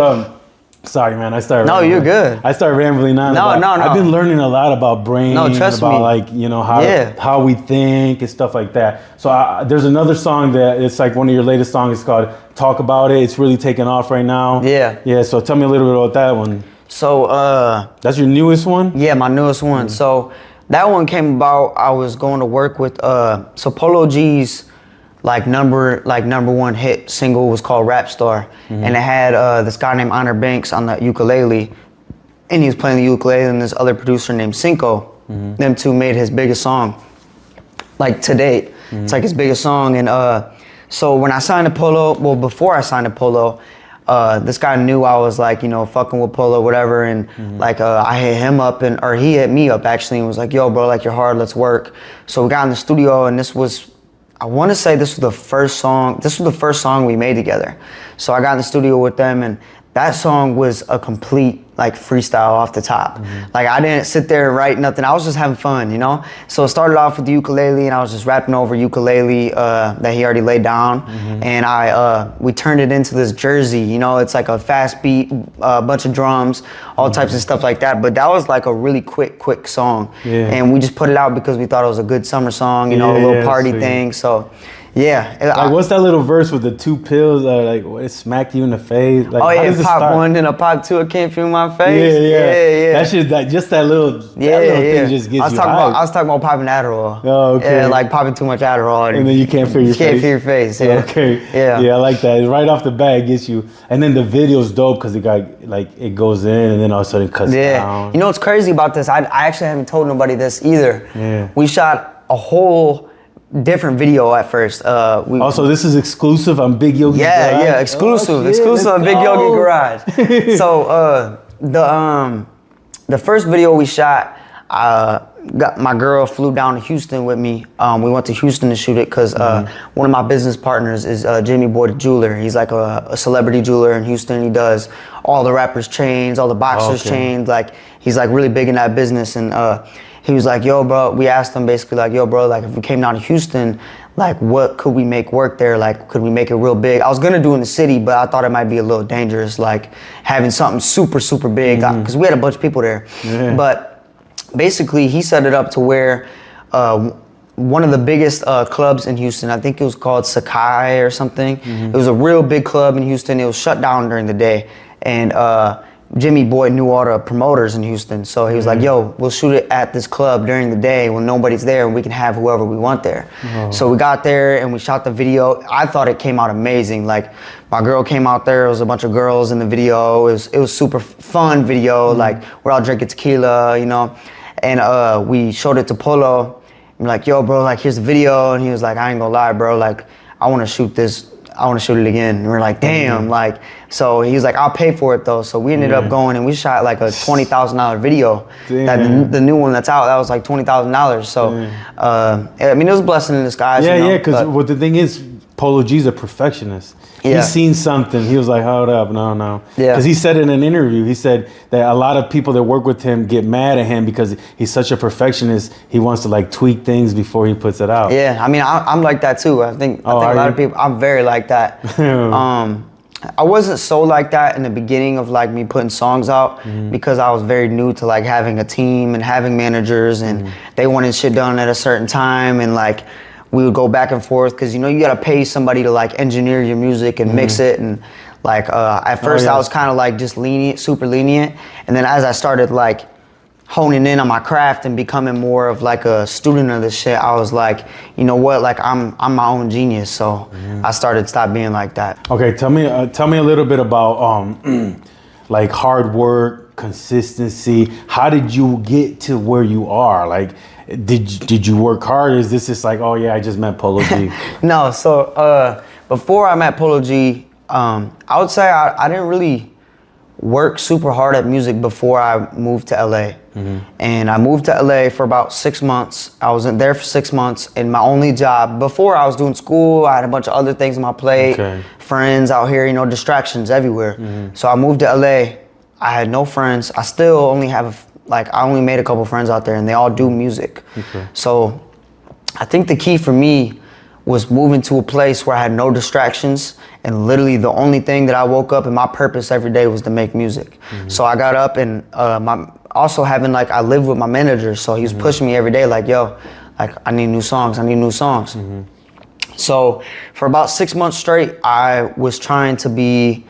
sorry, man. I started. No, you're good. I started rambling on. No. I've been learning a lot about brain. No, trust about me. like how we think and stuff like that. So there's another song that it's like one of your latest songs. It's called "Talk About It." It's really taking off right now. Yeah. Yeah. So tell me a little bit about that one. So That's your newest one. yeah, my newest one. So that one came about. I was going to work with so Polo G's number one hit single was called Rap Star, and it had this guy named Honor Banks on the ukulele, and he was playing the ukulele, and this other producer named Cinco. Them two made his biggest song, like to date. It's like his biggest song, and so when I signed to Polo, well before I signed to Polo, this guy knew I was like, fucking with Polo, whatever, and I hit him up, or he hit me up actually, and was like, yo bro, like you're hard, let's work. So we got in the studio, and I want to say this was the first song we made together. So I got in the studio with them, and that song was a complete like freestyle off the top. Like I didn't sit there and write nothing. I was just having fun, So it started off with the ukulele, and I was just rapping over ukulele that he already laid down, and we turned it into this Jersey. It's like a fast beat, a bunch of drums, all types of stuff like that. But that was like a really quick song, and we just put it out because we thought it was a good summer song, a little party thing. So. Yeah. Like, what's that little verse with the two pills it smacked you in the face? Like, pop one and a pop two, it can't feel my face. Yeah. That shit, that little thing just gets you hyped. I was talking about popping Adderall. Oh, okay. Yeah, like popping too much Adderall. And then you can't feel your face. You can't feel your face, yeah. Okay. Yeah. Yeah, I like that. Right off the bat, it gets you. And then the video's dope because it goes in and then all of a sudden it cuts down. You know what's crazy about this? I actually haven't told nobody this either. Yeah. We shot a whole different video at first. Also, this is exclusive on Big Yogi'Z Garage? Yeah, exclusive on Big Yogi'Z Garage. So the first video we shot, my girl flew down to Houston with me. We went to Houston to shoot it because one of my business partners is Jimmy Boy the jeweler. He's like a celebrity jeweler in Houston. He does all the rappers' chains, all the boxers' chains. Like he's like really big in that business, and he was like, yo, bro, we asked him basically like, yo, bro, like if we came down to Houston, like what could we make work there? Like, could we make it real big? I was gonna do in the city, but I thought it might be a little dangerous, like having something super big, because we had a bunch of people there. Yeah. But basically he set it up to where one of the biggest clubs in Houston, I think it was called Sakai or something. It was a real big club in Houston. It was shut down during the day. And Jimmy Boy knew all the promoters in Houston, so he was like, yo, we'll shoot it at this club during the day when nobody's there, and we can have whoever we want there. So we got there and we shot the video. I thought it came out amazing. Like my girl came out there, there was a bunch of girls in the video. It was super fun video, like we're all drinking tequila, and we showed it to Polo. I'm like, yo bro, like here's the video, and he was like, I ain't gonna lie bro, like I wanna shoot this, I want to shoot it again. And we're like, damn, like, so he's like, I'll pay for it though. So we ended up going and we shot like a $20,000 video. That the new one that's out, that was like $20,000. So, I mean, it was a blessing in disguise. Yeah, because what the thing is, Polo G's a perfectionist. Yeah. He's seen something. He was like, hold up, no. Yeah. Because he said in an interview, he said that a lot of people that work with him get mad at him because he's such a perfectionist. He wants to like tweak things before he puts it out. Yeah, I mean, I'm like that too. I think a lot of people, I'm very like that. I wasn't so like that in the beginning of like me putting songs out because I was very new to like having a team and having managers, and they wanted shit done at a certain time, and like we would go back and forth because, you know, you got to pay somebody to like engineer your music and mix it. And like at first I was kind of like just lenient, super lenient. And then as I started like honing in on my craft and becoming more of like a student of this shit, I was like, you know what, like I'm my own genius. So I started stop being like that. Okay, tell me a little bit about like hard work, consistency. How did you get to where you are? Like, did you work hard? Or is this just like, oh yeah, I just met Polo G? No, so before I met Polo G, I would say I didn't really work super hard at music before I moved to LA. And I moved to LA for about 6 months. I was in there for 6 months, and my only job, before I was doing school, I had a bunch of other things on my plate, friends out here, you know, distractions everywhere. So I moved to LA. I had no friends. I still only have, like, I only made a couple friends out there, and they all do music. So I think the key for me was moving to a place where I had no distractions, and literally the only thing that I woke up and my purpose every day was to make music. So I got up and also having like, I lived with my manager, so he was pushing me every day like, yo, like I need new songs, I need new songs. So for about 6 months straight, I was trying to be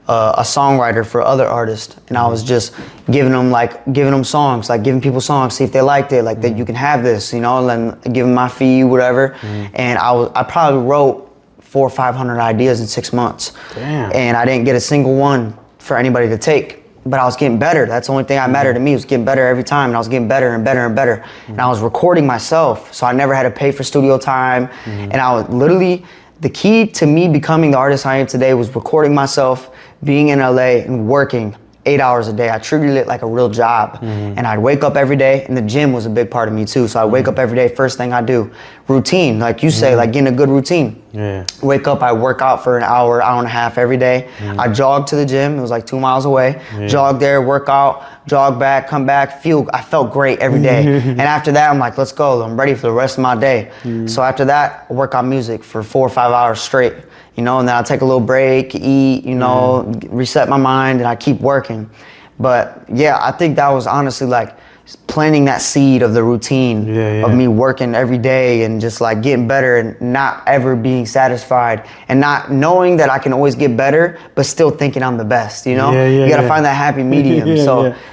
a songwriter for other artists, and I was just giving them songs, like giving people songs, see if they liked it, like that you can have this, you know, and then give them my fee, whatever. And I probably wrote 400 or 500 ideas in 6 months. Damn. And I didn't get a single one for anybody to take, but I was getting better. That's the only thing that mattered to me, was getting better every time, and I was getting better and better and better. And I was recording myself, so I never had to pay for studio time. And I was literally, the key to me becoming the artist I am today was recording myself, being in LA and working 8 hours a day. I treated it like a real job. And I'd wake up every day, and the gym was a big part of me too. So I'd wake up every day, first thing I do, routine, like you say, like getting a good routine. Wake up, I work out for an hour, hour and a half every day. I jog to the gym, it was like 2 miles away. Jog there, work out, jog back, come back, I felt great every day. And after that, I'm like, let's go, I'm ready for the rest of my day. So after that, I work on music for 4 or 5 hours straight. You know, and then I'll take a little break, eat, you know, reset my mind, and I keep working. But yeah, I think that was honestly like planting that seed of the routine of me working every day and just like getting better and not ever being satisfied and not knowing that I can always get better, but still thinking I'm the best, you know? You gotta find that happy medium.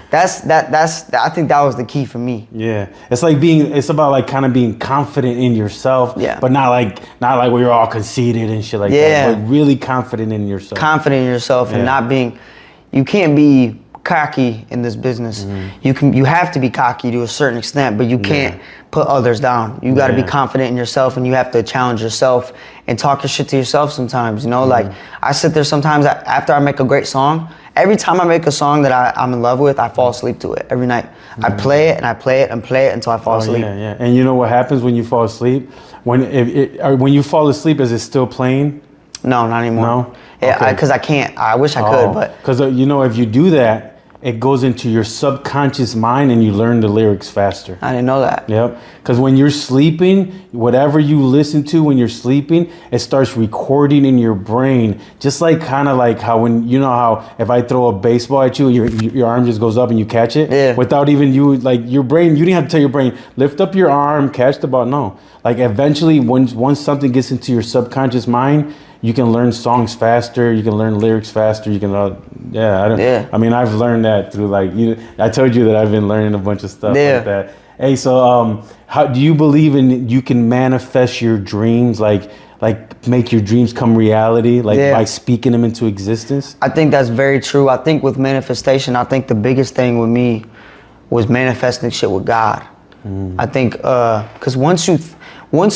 That's I think that was the key for me. It's about like kind of being confident in yourself, but not like where you're all conceited and shit like that, but really confident in yourself. Confident in yourself and not being, you can't be cocky in this business. You have to be cocky to a certain extent, but you can't put others down. You got to be confident in yourself, and you have to challenge yourself and talk your shit to yourself sometimes, you know? Like I sit there sometimes after I make a great song, every time I make a song that I'm in love with, I fall asleep to it every night. I play it and I play it and play it until I fall asleep. And you know what happens when you fall asleep? When you fall asleep, is it still playing? No, not anymore. No? Because I can't. I wish I could, but. Because, you know, if you do that, it goes into your subconscious mind and you learn the lyrics faster. I didn't know that. Yep. Because when you're sleeping, whatever you listen to when you're sleeping, it starts recording in your brain. Just like kind of like how when, you know how if I throw a baseball at you, your arm just goes up and you catch it? Without even you, like your brain, you didn't have to tell your brain, lift up your arm, catch the ball. No. Like eventually, once something gets into your subconscious mind, you can learn songs faster. You can learn lyrics faster. You can, I mean, I've learned that through like, I told you that I've been learning a bunch of stuff like that. Hey, so how do you believe you can manifest your dreams, like make your dreams come reality, like by speaking them into existence? I think that's very true. I think with manifestation, I think the biggest thing with me was manifesting shit with God. I think, because once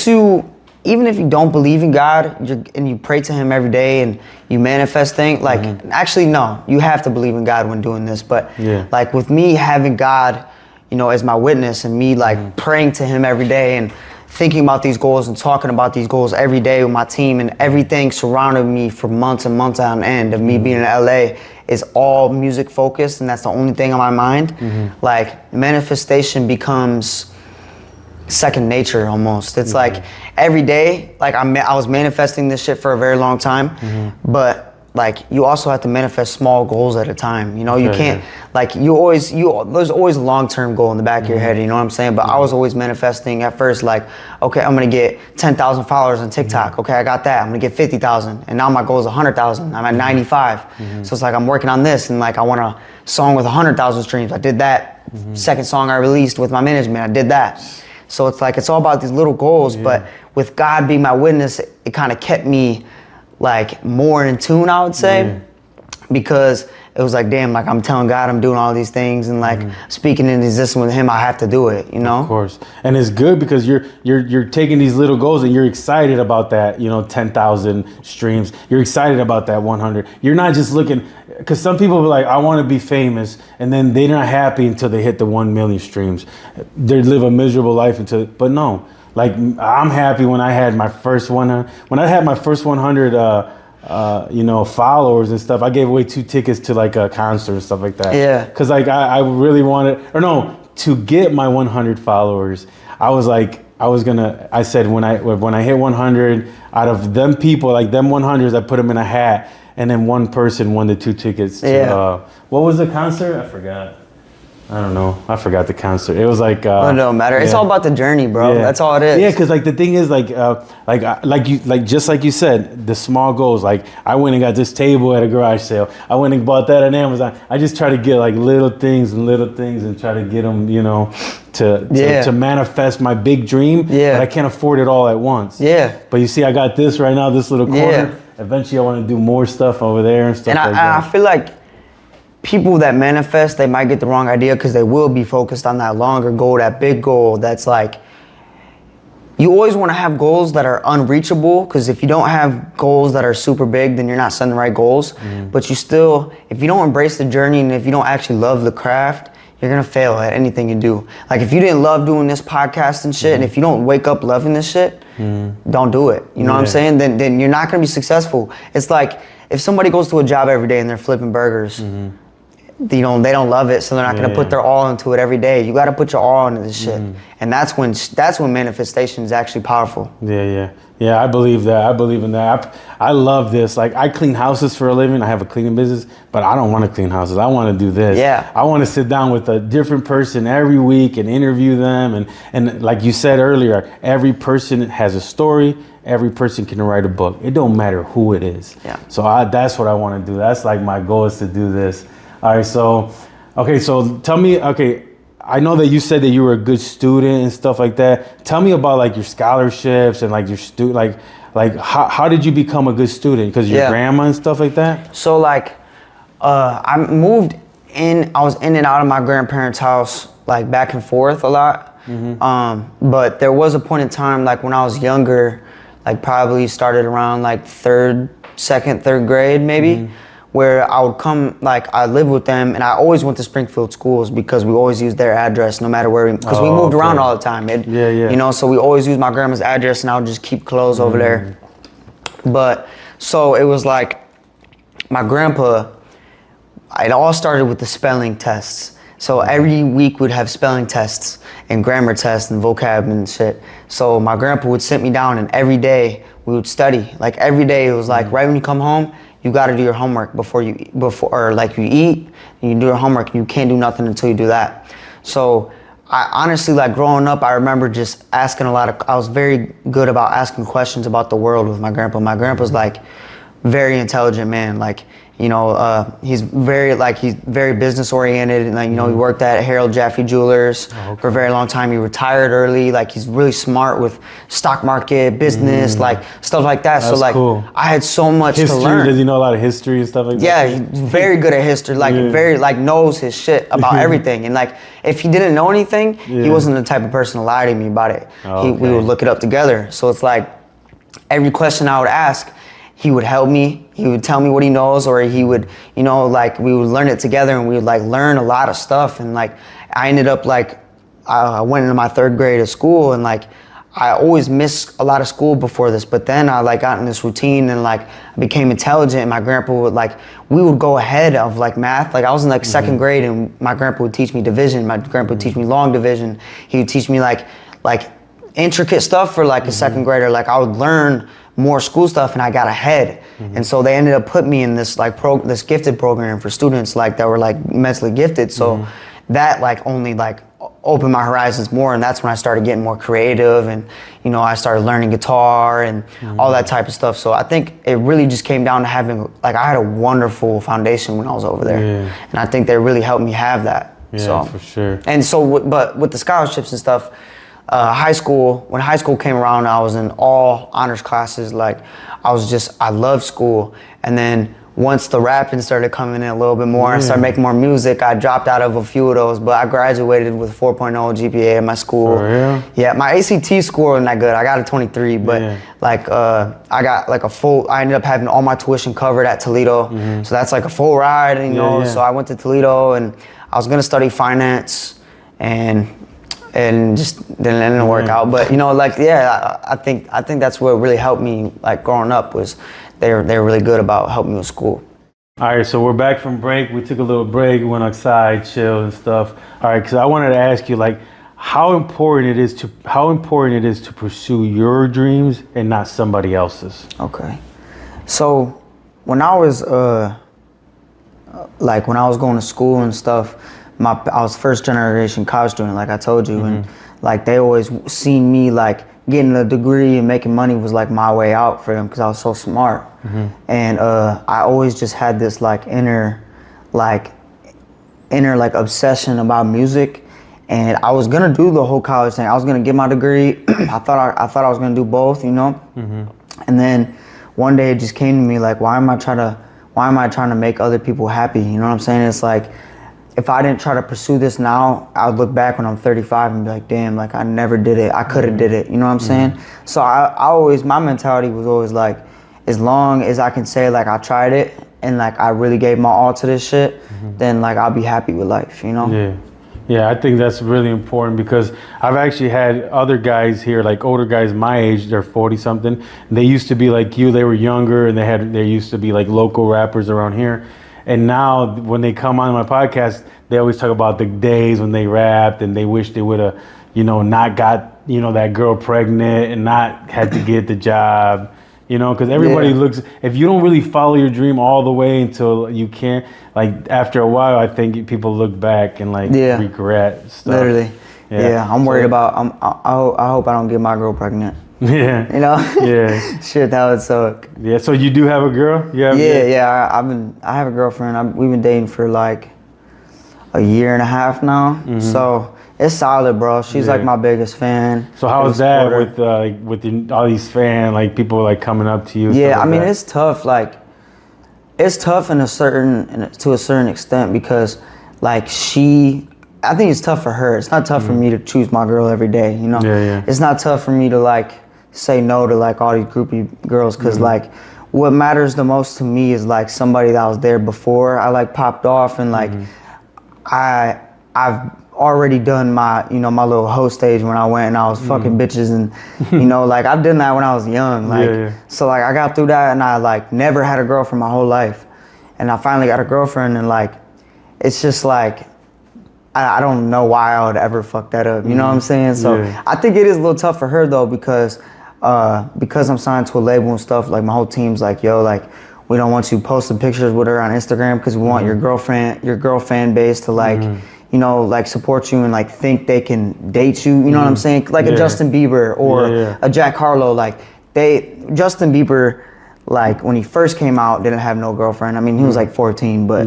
you, even if you don't believe in God and you pray to him every day and you manifest things, like, actually, no, you have to believe in God when doing this. But like with me having God, you know, as my witness and me like praying to him every day and thinking about these goals and talking about these goals every day with my team, and everything surrounded me for months and months on end of me being in LA is all music focused, and that's the only thing on my mind. Like manifestation becomes second nature almost. It's like every day, like I was manifesting this shit for a very long time, but like you also have to manifest small goals at a time. You know, you Okay, can't yeah. like there's always a long-term goal in the back of your head. You know what I'm saying? But I was always manifesting at first, like, okay, I'm gonna get 10,000 followers on TikTok. Okay, I got that. I'm gonna get 50,000, and now my goal is 100,000. I'm at 95. So it's like I'm working on this, and like I want a song with 100,000 streams. I did that. Second song I released with my management, I did that. So it's like it's all about these little goals. But with God being my witness, it kind of kept me like more in tune, I would say, because it was like, damn, like I'm telling God I'm doing all these things, and like speaking in existence with Him, I have to do it, you know? Of course. And it's good because you're taking these little goals and you're excited about that, you know, 10,000 streams. You're excited about that 100. You're not just looking, because some people are like, I want to be famous, and then they're not happy until they hit the 1 million streams. They live a miserable life but no. Like, I'm happy when I had my first 100, you know, followers and stuff. I gave away 2 tickets to like a concert and stuff like that. Yeah. Cause like I really wanted, to get my 100 followers. I said when I hit 100, out of them people, like them 100s, I put them in a hat, and then one person won the 2 tickets to, what was the concert? I forgot. I don't know. I forgot the concert. It was like. It don't matter. It's all about the journey, bro. Yeah. That's all it is. Yeah, because like the thing is just like you said, the small goals. Like I went and got this table at a garage sale. I went and bought that on Amazon. I just try to get like little things and try to get them, you know, to manifest my big dream. Yeah. But I can't afford it all at once. Yeah. But you see, I got this right now, this little corner. Yeah. Eventually, I want to do more stuff over there and stuff like that. I feel like people that manifest, they might get the wrong idea because they will be focused on that longer goal, that big goal. That's like, you always want to have goals that are unreachable, because if you don't have goals that are super big, then you're not setting the right goals. But you still, if you don't embrace the journey and if you don't actually love the craft, you're going to fail at anything you do. Like if you didn't love doing this podcast and shit, and if you don't wake up loving this shit, don't do it. You know what I'm saying? Then you're not going to be successful. It's like if somebody goes to a job every day and they're flipping burgers, you know, they don't love it, so they're not going to put their all into it every day. You got to put your all into this shit, and that's when manifestation is actually powerful. Yeah. I believe that. I believe in that. I love this. Like I clean houses for a living. I have a cleaning business, but I don't want to clean houses. I want to do this. Yeah. I want to sit down with a different person every week and interview them, and like you said earlier, every person has a story. Every person can write a book. It don't matter who it is. Yeah. So that's what I want to do. That's like my goal, is to do this. All right, so tell me, I know that you said that you were a good student and stuff like that. Tell me about like your scholarships and like your like how did you become a good student? Because your grandma and stuff like that? So like, I moved in, I was in and out of my grandparents' house, like back and forth a lot. But there was a point in time, like when I was younger, like probably started around like second, third grade maybe, where I would come, like I lived with them, and I always went to Springfield schools because we always used their address no matter where because we moved around all the time. You know, so we always used my grandma's address, and I would just keep clothes over there. But so it was like my grandpa, it all started with the spelling tests. So every week we'd have spelling tests and grammar tests and vocab and shit. So my grandpa would sit me down, and every day we would study. Like every day it was like, right when you come home, you got to do your homework before you eat, and you do your homework, and you can't do nothing until you do that. So I honestly, like growing up, I remember just asking I was very good about asking questions about the world with my grandpa. My grandpa's like very intelligent man. Like, you know, he's very business oriented, and like, you know, he worked at Harold Jaffe Jewelers for a very long time. He retired early. Like he's really smart with stock market, business, like stuff like that. That's so like cool. I had so much to learn. Does he know a lot of history and stuff like that? Yeah, he's very good at history. Like very like knows his shit about everything. And like if he didn't know anything, he wasn't the type of person to lie to me about it. We would look it up together. So it's like every question I would ask, he would help me. He would tell me what he knows, or he would, you know, like we would learn it together, and we would like learn a lot of stuff. And like I ended up like, I went into my third grade of school, and like I always missed a lot of school before this, but then I like got in this routine, and like I became intelligent, and my grandpa would like, we would go ahead of like math. Like I was in like second grade, and my grandpa would teach me division. My grandpa would teach me long division. He would teach me like intricate stuff for like a second grader. Like I would learn more school stuff, and I got ahead. And so they ended up putting me in this like this gifted program for students like that were like mentally gifted. So that like only like opened my horizons more, and that's when I started getting more creative, and you know, I started learning guitar and all that type of stuff. So I think it really just came down to having like, I had a wonderful foundation when I was over there, and I think they really helped me have that. Yeah, for sure. And so, but with the scholarships and stuff, when high school came around, I was in all honors classes. Like I loved school. And then once the rapping started coming in a little bit more, I started making more music. I dropped out of a few of those, but I graduated with 4.0 GPA at my school. For real? Yeah, my ACT score wasn't that good. I got a 23, but like I got like I ended up having all my tuition covered at Toledo. So that's like a full ride, you know. So I went to Toledo, and I was gonna study finance, and just didn't work out. But you know, like I think that's what really helped me like growing up was they're really good about helping me with school. All right, so we're back from break. We took a little break, went outside, chilled and stuff. All right, because I wanted to ask you like how important it is to pursue your dreams and not somebody else's. Okay, so when I was going to school and stuff, I was first generation college student, like I told you, and like they always seen me like getting a degree and making money was like my way out for them because I was so smart. And I always just had this like inner obsession about music, and I was gonna do the whole college thing. I was gonna get my degree. I thought I was gonna do both, you know. And then one day it just came to me like, why am I trying to make other people happy? You know what I'm saying? It's like, if I didn't try to pursue this now, I would look back when I'm 35 and be like, damn, like I never did it. I could have did it. You know what I'm saying? So my mentality was always like, as long as I can say like I tried it and like I really gave my all to this shit, then like I'll be happy with life, you know? Yeah, I think that's really important because I've actually had other guys here, like older guys my age, they're 40 something. They used to be like you, they were younger, and they used to be like local rappers around here. And now when they come on my podcast, they always talk about the days when they rapped and they wish they would have, you know, not got, you know, that girl pregnant and not had to get the job, you know, because everybody looks, if you don't really follow your dream all the way until you can't, like after a while, I think people look back and like regret stuff. Literally. Yeah, I'm worried about, I hope I don't get my girl pregnant. Yeah. You know? Yeah. Shit, that would suck. Yeah, so you do have a girl? Yeah, I have a girlfriend. We've been dating for like a year and a half now. So it's solid, bro. She's like my biggest fan. So how is that with all these fans, like people like coming up to you? Yeah, I mean, it's tough. Like, it's tough to a certain extent because like I think it's tough for her. It's not tough for me to choose my girl every day, you know? Yeah. It's not tough for me to like say no to like all these groupie girls because like what matters the most to me is like somebody that was there before I like popped off, and like I've already done my, you know, my little hoe stage when I went and I was fucking bitches, and you know, like I've done that when I was young, like so like I got through that, and I like never had a girlfriend my whole life, and I finally got a girlfriend, and like it's just like I don't know why I would ever fuck that up, you know what I'm saying? So I think it is a little tough for her though, because I'm signed to a label and stuff, like my whole team's like, yo, like we don't want you posting pictures with her on Instagram because we want your girl fan base to like, you know, like support you and like think they can date you, you know what I'm saying? Like a Justin Bieber or a Jack Harlow, like Justin Bieber, like when he first came out, didn't have no girlfriend. I mean, he was like 14, but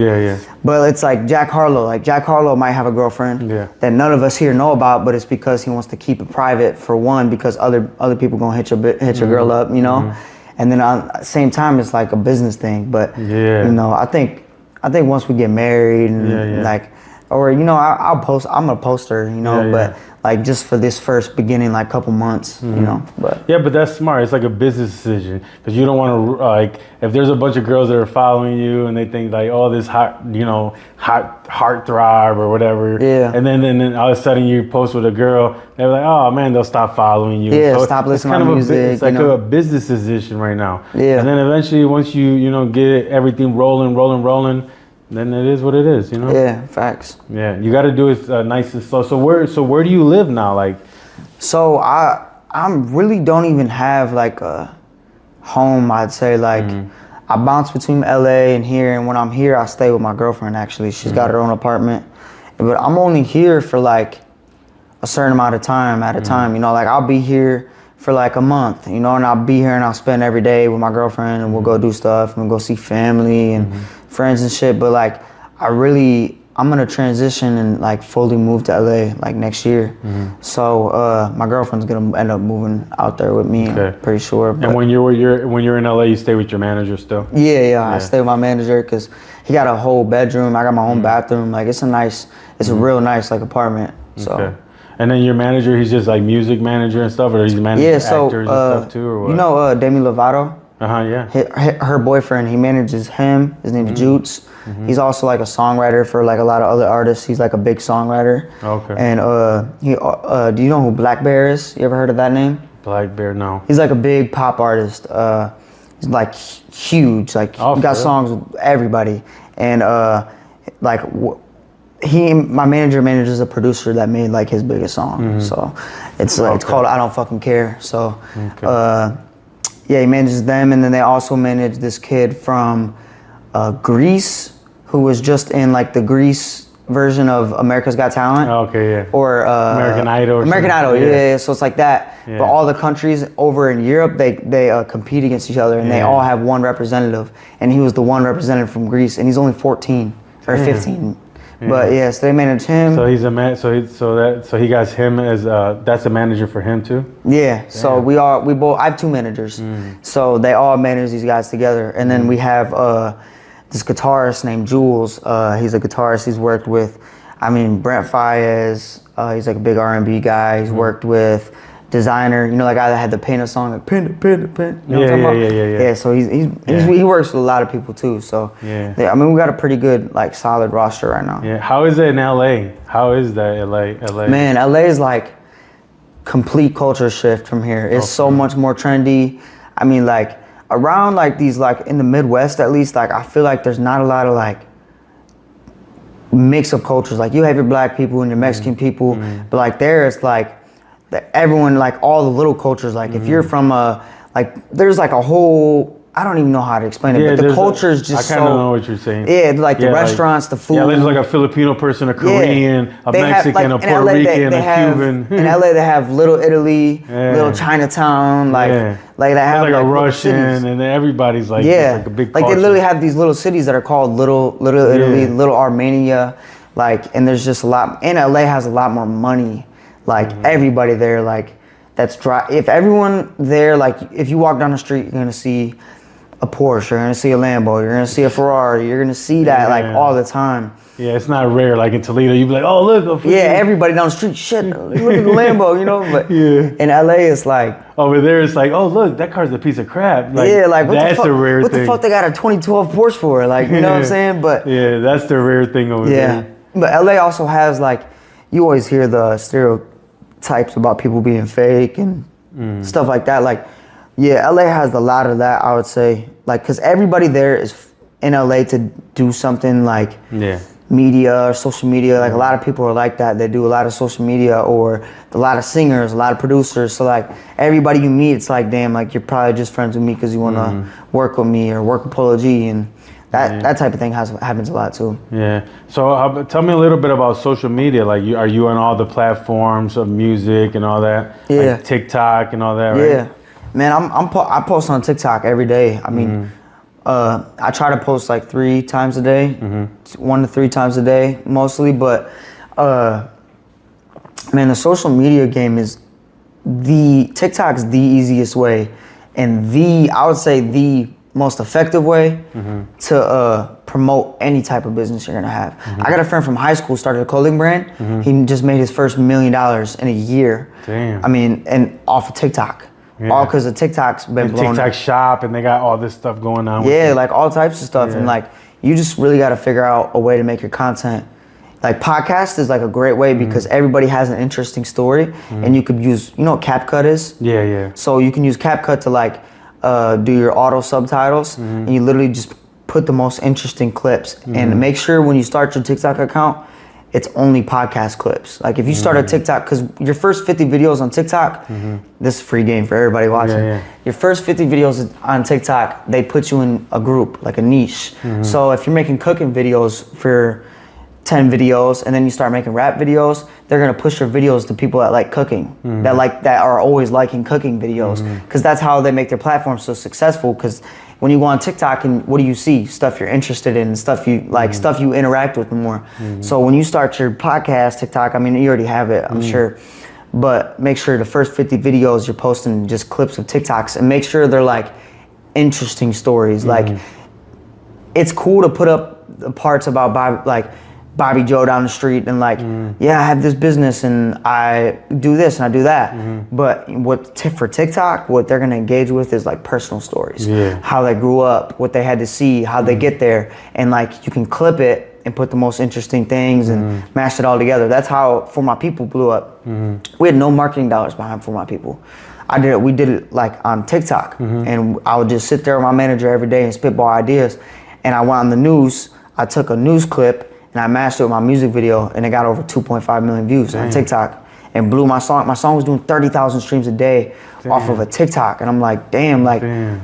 but it's like Jack Harlow. Like Jack Harlow might have a girlfriend that none of us here know about, but it's because he wants to keep it private for one, because other people gonna hit your girl up, you know. And then at the same time, it's like a business thing. But you know, I think once we get married and like, or you know, I'm a poster, you know, but like just for this first beginning, like couple months, you know. But but that's smart. It's like a business decision because you don't want to like if there's a bunch of girls that are following you and they think like, oh, this hot heartthrob or whatever, and then all of a sudden you post with a girl, they're like, oh man, they'll stop following you. So stop listening to music. It's like a business decision right now. And then eventually once you know get everything rolling. Then it is what it is, you know? Yeah, facts. Yeah, you got to do it nice and slow. So where do you live now? Like, so I really don't even have like a home, I'd say like I bounce between LA and here, and when I'm here, I stay with my girlfriend. Actually, she's got her own apartment, but I'm only here for like a certain amount of time at a time. You know, like I'll be here for like a month, you know, and I'll be here and I'll spend every day with my girlfriend, and we'll go do stuff and we'll go see family and friends and shit. But like I'm gonna transition and like fully move to LA like next year. So my girlfriend's gonna end up moving out there with me. Okay. I'm pretty sure. But And when you're in LA, you stay with your manager still? yeah, I stay with my manager because he got a whole bedroom. I got my own bathroom. Like it's a real nice like apartment. So. Okay. And then your manager, he's just like music manager and stuff, or he's managing actors and stuff too, or what? You know Demi Lovato? Yeah. Her boyfriend, he manages him. His name is Jutes. He's also like a songwriter for like a lot of other artists. He's like a big songwriter. Okay. And do you know who Black Bear is? You ever heard of that name? Black Bear, no. He's like a big pop artist. He's like huge. Like he got songs with everybody. And my manager manages a producer that made like his biggest song. So it's called I Don't Fucking Care. So he manages them, and then they also manage this kid from Greece who was just in like the Greece version of America's Got Talent. Okay, yeah. Or American Idol. American Idol, yeah. So it's like that. Yeah. But all the countries over in Europe, they compete against each other, and they all have one representative. And he was the one representative from Greece, and he's only 14 or 15. Yeah. But yes, they manage him. So he's a man. So he got him as that's a manager for him too. Yeah. Damn. So we both. I have two managers. So they all manage these guys together, and then we have this guitarist named Jules. He's a guitarist. He's worked with, Brent Faiyaz. He's like a big R&B guy. He's worked with Designer. You know, that guy that had the Paint song, like Paint. You know what I'm talking about? Yeah. So he works with a lot of people too. So we got a pretty good like solid roster right now. Yeah. How is it in LA? How is that LA? Man, LA is like complete culture shift from here. It's so much more trendy. Like around like these like in the Midwest at least, like I feel like there's not a lot of like mix of cultures. Like you have your black people and your Mexican people, but like there it's like everyone, like all the little cultures, like if you're from there's like a whole, I don't even know how to explain it, but the culture is just I kind of know what you're saying. Yeah, like the restaurants, the food. Yeah, there's like a Filipino person, a Korean, a Mexican, a Puerto Rican, a Cuban. In LA, they have Little Italy, Little Chinatown, like they have like a Russian, and then everybody's like, it's like a big like they literally have these little cities that are called Little Italy, Little Armenia, like, and there's just a lot. And LA has a lot more money. Like everybody there, like that's dry. If everyone there, like if you walk down the street, you're gonna see a Porsche, you're gonna see a Lambo, you're gonna see a Ferrari, you're gonna see that like all the time. Yeah, it's not rare. Like in Toledo, you'd be like, oh look. Everybody down the street, shit, look at the Lambo, you know. But in LA, it's like over there, it's like, oh look, that car's a piece of crap. Like, like what that's a rare thing. What the fuck they got a 2012 Porsche for? Like, you know what I'm saying? But that's the rare thing over there. But LA also has like, you always hear the stereotypes about people being fake and stuff like that. Like, LA has a lot of that, I would say. Like, because everybody there is in LA to do something like media or social media. Like, a lot of people are like that. They do a lot of social media, or a lot of singers, a lot of producers. So, like, everybody you meet, it's like, damn, like, you're probably just friends with me because you want to work with me or work with Polo G. And that type of thing happens a lot too. Yeah. So tell me a little bit about social media. Like, are you on all the platforms of music and all that? Yeah. Like TikTok and all that, right? Yeah. Man, I post on TikTok every day. I try to post like 3 times a day, 1 to 3 times a day mostly. But man, the social media game is TikTok's the easiest way, and I would say the most effective way to promote any type of business you're gonna have. I got a friend from high school started a clothing brand. He just made his first $1 million in a year. Damn. And off of TikTok. All because of TikTok's been blown TikTok up. Shop, and they got all this stuff going on. Like all types of stuff. And like, you just really got to figure out a way to make your content. Like, podcast is like a great way because everybody has an interesting story, and you could use, you know what CapCut is? Yeah. So you can use CapCut to like do your auto subtitles, and you literally just put the most interesting clips. And make sure when you start your TikTok account, it's only podcast clips. Like if you start a TikTok, because your first 50 videos on TikTok, this is a free game for everybody watching. Your first 50 videos on TikTok, they put you in a group, like a niche. So if you're making cooking videos for 10 videos and then you start making rap videos, they're gonna push your videos to people that like cooking, that are always liking cooking videos, because that's how they make their platform so successful. Because when you go on TikTok, and what do you see? Stuff you're interested in, stuff you like, stuff you interact with more. So when you start your podcast TikTok, I mean, you already have it, I'm sure, but make sure the first 50 videos you're posting just clips of TikToks, and make sure they're like interesting stories. Like it's cool to put up the parts about Bobby Joe down the street and like, yeah, I have this business and I do this and I do that. But for TikTok, what they're gonna engage with is like personal stories, how they grew up, what they had to see, how they get there, and like you can clip it and put the most interesting things and mash it all together. That's how For My People blew up. We had no marketing dollars behind For My People. We did it like on TikTok, and I would just sit there with my manager every day and spitball ideas. And I went on the news. I took a news clip and I mashed it with my music video, and it got over 2.5 million views on TikTok, and blew my song. My song was doing 30,000 streams a day off of a TikTok, and I'm like, damn.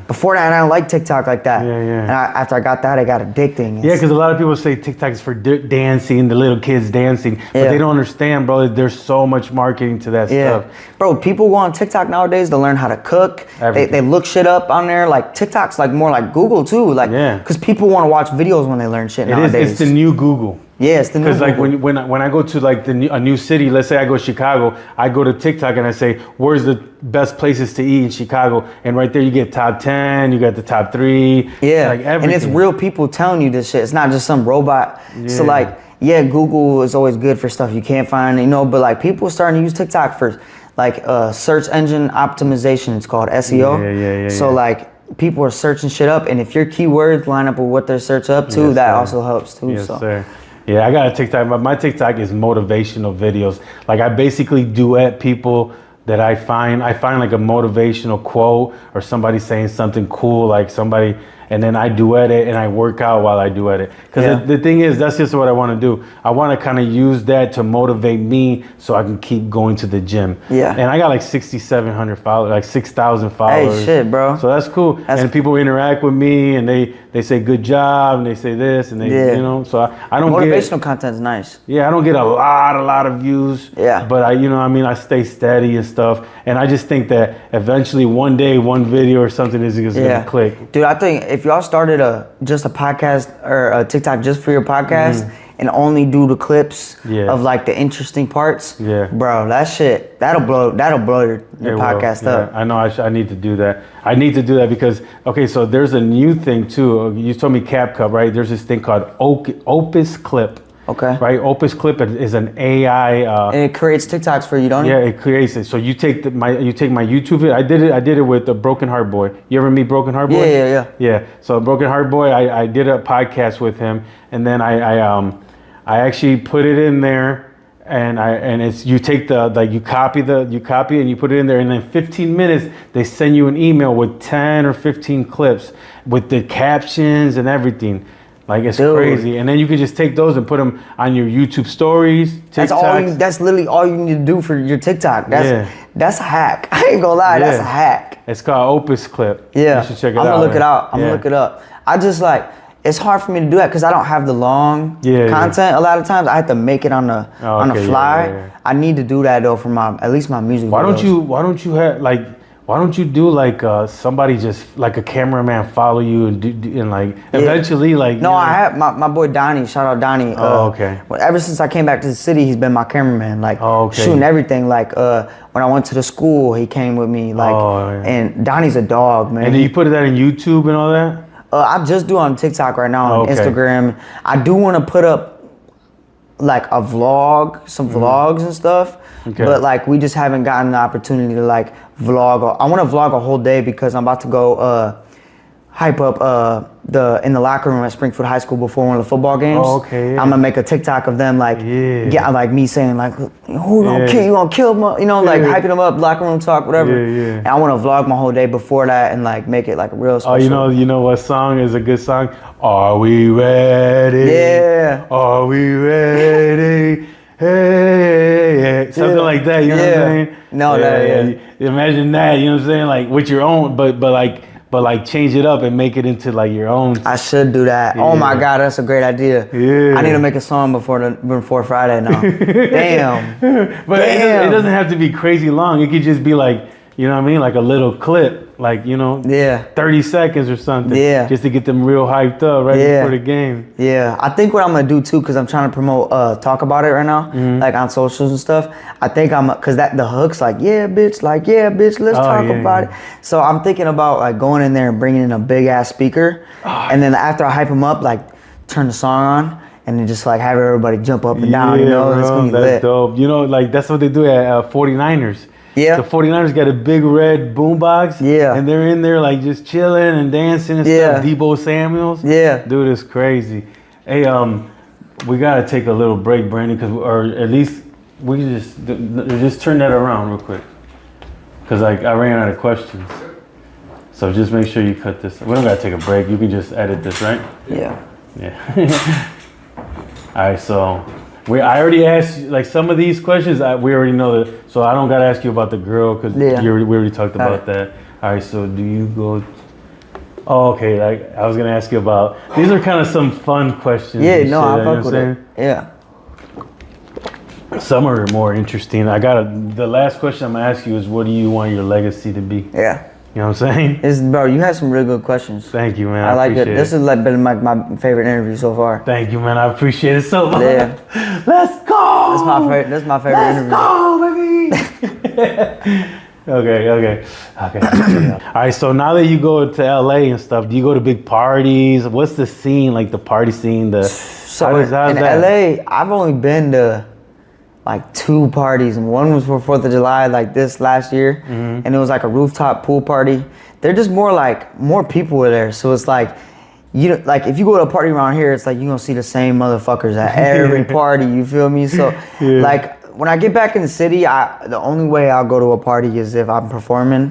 Before that, I didn't like TikTok like that. And after I got that, it got addicting. Yeah, because a lot of people say TikTok is for dancing, the little kids dancing, but they don't understand, bro. There's so much marketing to that stuff. Bro, people go on TikTok nowadays to learn how to cook. They look shit up on there. Like TikTok's like more like Google too. Like, because people want to watch videos when they learn shit nowadays. It's the new Google. Yeah, it's the new Google. Because like when I go to like a new city, let's say I go to Chicago, I go to TikTok and I say, where's the best places to eat in Chicago? And right there you get top 10, you got the top 3. Yeah, like everything. And it's real people telling you this shit. It's not just some robot. So like, yeah, Google is always good for stuff you can't find, you know, but like people are starting to use TikTok for like search engine optimization. It's called SEO. So like people are searching shit up, and if your keywords line up with what they're search up to, that also helps too. Yes, sir. Yeah, I got a TikTok, but my TikTok is motivational videos. Like I basically duet people that I find like a motivational quote or somebody saying something cool, like somebody, and then I duet it and I work out while I duet it. Because the thing is, that's just what I want to do. I want to kind of use that to motivate me so I can keep going to the gym. And I got like 6,700 followers, like 6,000 followers. Hey, shit, bro. So that's cool. And people interact with me and they say good job and they say this and they, you know, so I don't motivational content is nice. Yeah, I don't get a lot of views. But I stay steady and stuff. And I just think that eventually one day, one video or something is just gonna click. Dude, I think if y'all started just a podcast or a TikTok just for your podcast and only do the clips of like the interesting parts, bro, that'll blow your podcast up. I know I need to do that. I need to do that because, okay, so there's a new thing too. You told me CapCut, right? There's this thing called Opus Clip. Okay. Right, Opus Clip is an AI. And it creates TikToks for you, don't it? Yeah, it creates it. So you take my YouTube video. I did it with the Broken Heart Boy. You ever meet Broken Heart Boy? Yeah. So Broken Heart Boy, I did a podcast with him, and then I actually put it in there, and it's you take you copy and you put it in there, and then 15 minutes they send you an email with 10 or 15 clips with the captions and everything. Like it's crazy, and then you can just take those and put them on your YouTube stories. TikToks. That's literally all you need to do for your TikTok. That's a hack. I ain't gonna lie, that's a hack. It's called Opus Clip. Yeah, you should check it out. I'm gonna look it out. I'm gonna look it up. I just like it's hard for me to do that because I don't have the long content. A lot of times I have to make it on the fly. I need to do that though for at least my music. Why don't you have like? Why don't you do like somebody just like a cameraman follow you and like eventually like. No, I have my boy Donnie. Shout out Donnie. Okay. Ever since I came back to the city, he's been my cameraman. Like shooting everything. Like when I went to the school, he came with me. Like and Donnie's a dog, man. And then you put that in YouTube and all that. I just do on TikTok right now on Instagram. I do want to put up like a vlog, some vlogs and stuff. But like we just haven't gotten the opportunity to like vlog. I want to vlog a whole day because I'm about to go hype up in the locker room at Springfield High School before one of the football games. Oh, okay, yeah. I'm gonna make a TikTok of them like like me saying like who gonna kill you, gonna kill them, you know, like hyping them up, locker room talk, whatever. And I want to vlog my whole day before that and like make it like a real special. Oh, you know what song is a good song? Are we ready? Yeah. Are we ready? Hey, something like that, you know what I'm saying? No, Imagine that, you know what I'm saying? Like with your own, but like change it up and make it into like your own. I should do that. Oh my God, that's a great idea. Yeah. I need to make a song before Friday now. Damn. But it doesn't have to be crazy long. It could just be like, you know what I mean? Like a little clip, like, you know, 30 seconds or something. Yeah. Just to get them real hyped up right before the game. Yeah. I think what I'm going to do too, because I'm trying to promote, talk about it right now, like on socials and stuff. I think because the hook's like, let's talk about it. So I'm thinking about like going in there and bringing in a big ass speaker. And then after I hype them up, like turn the song on. And then just like have everybody jump up and down, you know? Bro, it's going to be that's lit. Dope. You know, like that's what they do at 49ers. Yeah. The 49ers got a big red boombox. Yeah. And they're in there like just chilling and dancing and stuff. Debo Samuels. Yeah. Dude, it's crazy. Hey, we gotta take a little break, Brandon, or at least we can just turn that around real quick. Cause I ran out of questions. So just make sure you cut this. We don't gotta take a break. You can just edit this, right? Yeah. Yeah. All right, so. I already asked you, like some of these questions, we already know that, so I don't got to ask you about the girl because we already talked about that. All right, so do you go, okay, like I was going to ask you about, these are kind of some fun questions. Yeah, no, I fuck with it. Yeah. Some are more interesting. The last question I'm going to ask you is, what do you want your legacy to be? Yeah. You know what I'm saying? Bro, you had some really good questions. Thank you, man. I like it. This has been my favorite interview so far. Thank you, man. I appreciate it so much. Yeah. Let's go. That's my favorite interview. Let's go, baby. Okay. All right, so now that you go to LA and stuff, do you go to big parties? What's the scene, like the party scene? So in LA, I've only been to like 2 parties, and one was for 4th of July, like this last year, and it was like a rooftop pool party. They're just more people were there, so it's like, you know, like if you go to a party around here, it's like you're gonna see the same motherfuckers at every party, you feel me? So like when I get back in the city, the only way I'll go to a party is if I'm performing.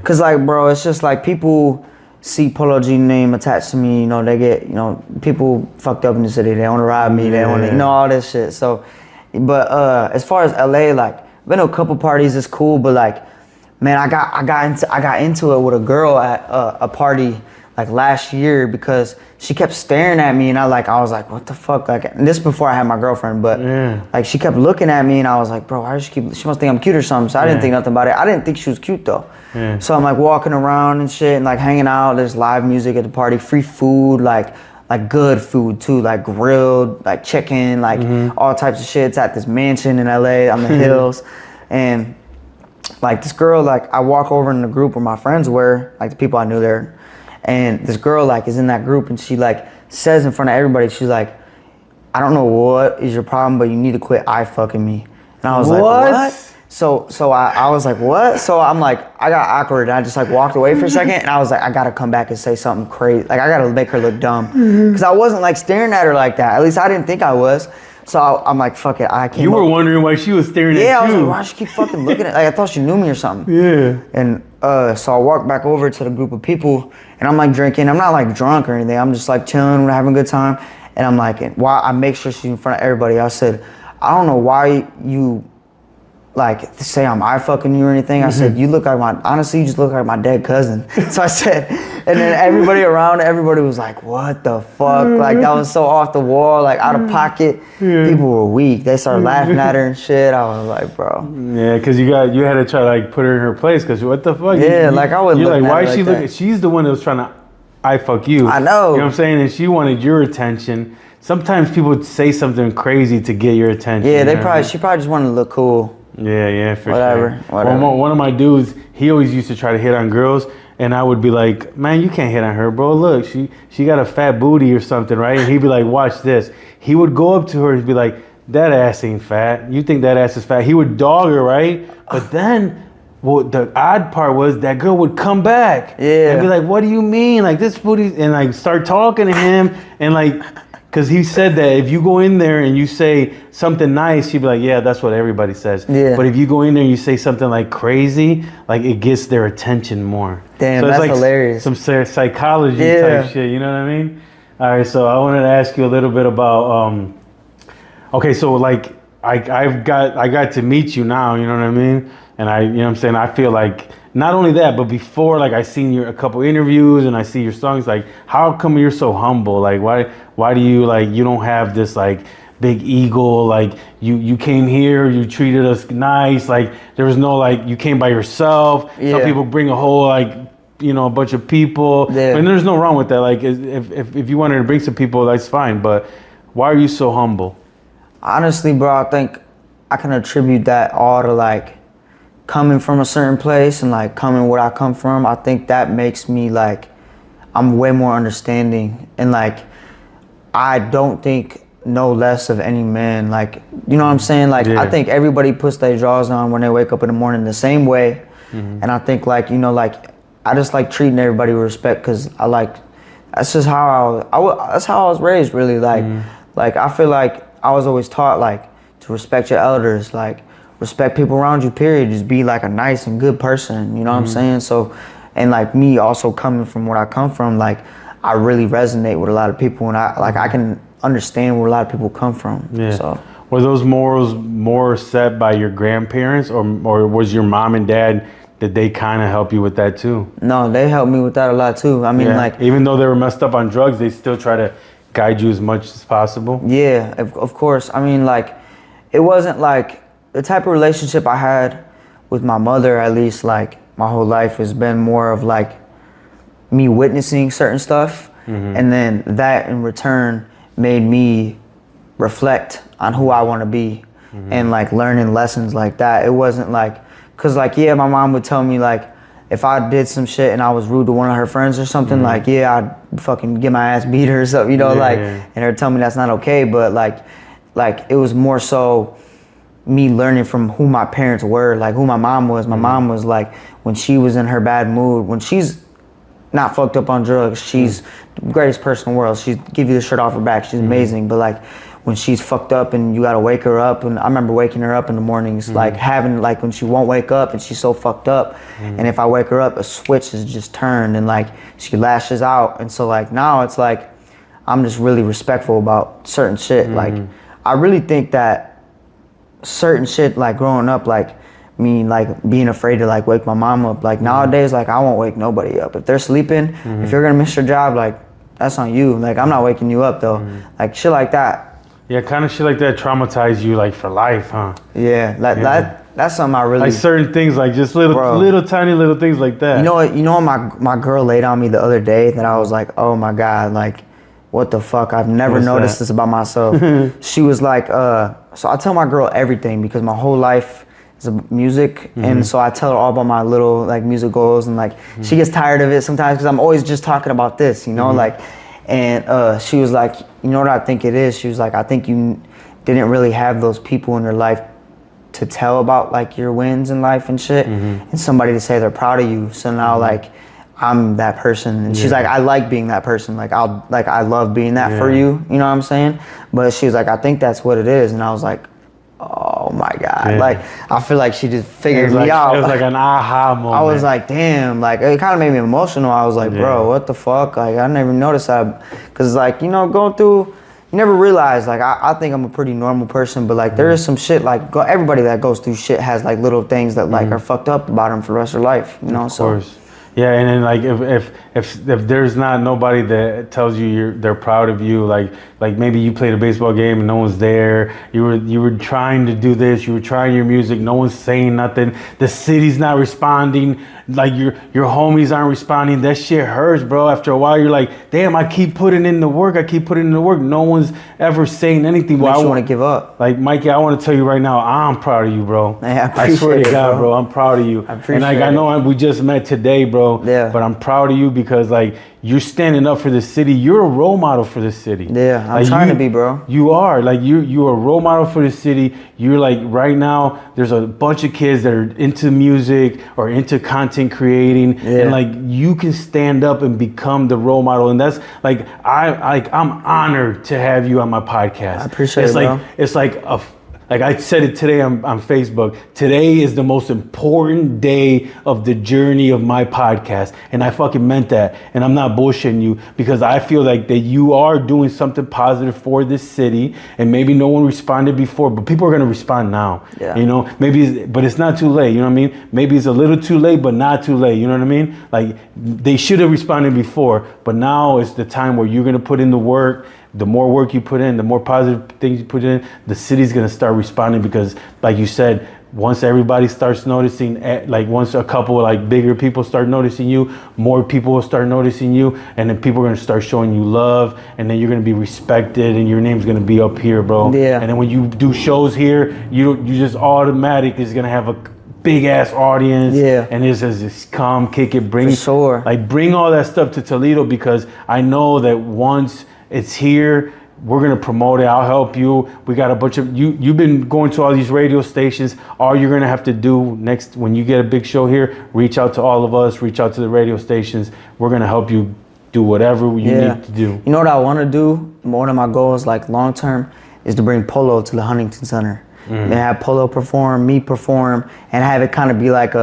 Cause like, bro, it's just like people see Polo G name attached to me, you know, they get, you know, people fucked up in the city, they wanna rob me, they wanna, you know, all this shit. So, but as far as LA, like, I've been to a couple parties, it's cool, but like, man, I got into it with a girl at a party like last year because she kept staring at me, and I was like, what the fuck? Like, and this before I had my girlfriend, but like she kept looking at me, and I was like, bro, why does she must think I'm cute or something. So I didn't think nothing about it. I didn't think she was cute though. So I'm like walking around and shit and like hanging out. There's live music at the party, free food, like good food too, like grilled, like chicken, like all types of shit. It's at this mansion in LA on the hills. And like this girl, like I walk over in the group where my friends were, like the people I knew there. And this girl like is in that group, and she like says in front of everybody, she's like, I don't know what is your problem, but you need to quit eye fucking me. And I was like, what? So I was like, what? So I'm like, I got awkward, and I just like walked away for a second, and I was like, I gotta come back and say something crazy. Like I gotta make her look dumb. Cause I wasn't like staring at her like that. At least I didn't think I was. So I'm like, fuck it. I can't. You were wondering why she was staring at you. Yeah, I was like, why she keep fucking looking at? Like I thought she knew me or something. Yeah. And so I walked back over to the group of people, and I'm like drinking. I'm not like drunk or anything. I'm just like chilling, we're having a good time. And I'm like, while I make sure she's in front of everybody, I said, I don't know why you like say I'm eye fucking you or anything. I said, you look like honestly, you just look like my dead cousin. So I said, and then everybody was like, what the fuck? Like that was so off the wall, like out of pocket. People were weak. They started laughing at her and shit. I was like, bro. Yeah, cause you had to try to like put her in her place, cause what the fuck? Yeah, like I wouldn't. You're like, why is she looking? She's the one that was trying to eye fuck you. I know. You know what I'm saying? And she wanted your attention. Sometimes people say something crazy to get your attention. Yeah, she probably just wanted to look cool. Yeah, for sure. Whatever. One of my dudes, he always used to try to hit on girls, and I would be like, man, you can't hit on her, bro. Look, she got a fat booty or something, right? And he'd be like, watch this. He would go up to her and be like, that ass ain't fat. You think that ass is fat? He would dog her, right? But then well, the odd part was that girl would come back. Yeah. And be like, what do you mean? Like, this booty, and like start talking to him, and like, because he said that if you go in there and you say something nice, he'd be like, yeah, that's what everybody says. Yeah. But if you go in there and you say something like crazy, like it gets their attention more. Damn, so it's that's like hilarious. Some psychology type shit, you know what I mean? All right, so I wanted to ask you a little bit about, okay, so like I got to meet you now, you know what I mean? And you know what I'm saying? I feel like not only that, but before, like I seen a couple interviews and I see your songs, like how come you're so humble? Like why do you like, you don't have this like big ego? Like you came here, you treated us nice. Like there was no like, you came by yourself. Yeah. Some people bring a whole like, you know, a bunch of people. Yeah. And there's no wrong with that. Like if you wanted to bring some people, that's fine. But why are you so humble? Honestly, bro, I think I can attribute that all to like coming from a certain place and like coming where I come from. I think that makes me like, I'm way more understanding, and like I don't think no less of any man. Like, you know what I'm saying? Like I think everybody puts their drawers on when they wake up in the morning the same way. And I think like, you know, like I just like treating everybody with respect, because I like, that's just how that's how I was raised, really. Like like I feel like I was always taught like to respect your elders, like respect people around you, period. Just be like a nice and good person, you know what I'm saying? So, and like me also coming from where I come from, like I really resonate with a lot of people, and I can understand where a lot of people come from. Yeah. So were those morals more set by your grandparents, or was your mom and dad, did they kind of help you with that too? No, they helped me with that a lot too. I mean, like, even though they were messed up on drugs, they still try to guide you as much as possible. Yeah, of course. I mean, like, it wasn't like the type of relationship I had with my mother, at least like my whole life, has been more of like me witnessing certain stuff, and then that in return made me reflect on who I want to be, and like learning lessons like that. It wasn't like, cause like, yeah, my mom would tell me like, if I did some shit and I was rude to one of her friends or something, like, yeah, I'd fucking get my ass beat or something, you know, and her tell me that's not okay. But like it was more so me learning from who my parents were, like who my mom was. My mom was like, when she was in her bad mood, when she's not fucked up on drugs, she's the greatest person in the world. She'd give you the shirt off her back. She's amazing. But like when she's fucked up and you gotta wake her up, and I remember waking her up in the mornings, like having, like when she won't wake up and she's so fucked up, and if I wake her up, a switch is just turned and like she lashes out. And so like now it's like I'm just really respectful about certain shit. Like I really think that certain shit, like growing up, like me like being afraid to like wake my mom up, like nowadays, like I won't wake nobody up. If they're sleeping, if you're gonna miss your job, like that's on you. Like I'm not waking you up though. Like shit like that. Yeah, kind of shit like that traumatize you like for life, huh? Yeah, like that's something I really, like certain things, like just little tiny little things like that. You know what my girl laid on me the other day that I was like, oh my God, like what the fuck? I've never noticed this about myself. She was like, so I tell my girl everything because my whole life is music, and so I tell her all about my little like music goals, and like she gets tired of it sometimes because I'm always just talking about this, you know, like. And she was like, you know what I think it is? She was like, I think you didn't really have those people in your life to tell about like your wins in life and shit, and somebody to say they're proud of you. So now like I'm that person, and she's like, I like being that person. Like I love being that for you. You know what I'm saying? But she was like, I think that's what it is. And I was like, oh my God. Like I feel like she just figured me out. It was like an aha moment. I was like, damn, like it kind of made me emotional. I was like, bro, what the fuck? Like I never noticed that, because like, you know, going through, you never realize, like I think I'm a pretty normal person, but like there is some shit, like everybody that goes through shit has like little things that like are fucked up about them for the rest of their life, you know? Of course. Yeah, and then like if there's not nobody that tells you they're proud of you, like maybe you played a baseball game and no one's there, you were trying to do this, you were trying your music, no one's saying nothing, the city's not responding, like your homies aren't responding, that shit hurts, bro. After a while you're like, damn, I keep putting in the work, no one's ever saying anything. Well, I want to give up. Like Mikey, I want to tell you right now, I'm proud of you, bro. Yeah, I swear to God, bro, I'm proud of you. And like I know we just met today, bro. Yeah. But I'm proud of you because like you're standing up for the city. You're a role model for the city. Yeah, I'm Like, trying to be, bro. You are like you're a role model for the city. You're like right now. There's a bunch of kids that are into music or into content creating, and like you can stand up and become the role model. And that's like I'm honored to have you on my podcast. I appreciate it's it, like bro. it's like I said it today on Facebook. Today is the most important day of the journey of my podcast. And I fucking meant that. And I'm not bullshitting you, because I feel like that you are doing something positive for this city. And maybe no one responded before, but people are going to respond now. Yeah. You know, but it's not too late. You know what I mean? Maybe it's a little too late, but not too late. You know what I mean? Like, they should have responded before, but now is the time where you're going to put in the work. The more work you put in, the more positive things you put in, the city's gonna start responding, because like you said, once everybody starts noticing, like once a couple like bigger people start noticing you, more people will start noticing you, and then people are gonna start showing you love, and then you're gonna be respected, and your name's gonna be up here, bro. Yeah. And then when you do shows here, you just automatic is gonna have a big ass audience. Yeah. And it's just come, kick it, bring For sure. like bring all that stuff to Toledo, because I know that once it's here, we're gonna promote it. I'll help you. We got a bunch of you've been going to all these radio stations. All you're gonna have to do next, when you get a big show here, reach out to all of us, reach out to the radio stations. We're gonna help you do whatever you need to do. You know what I want to do? One of my goals, like long term, is to bring Polo to the Huntington Center and have Polo perform, me perform, and have it kind of be like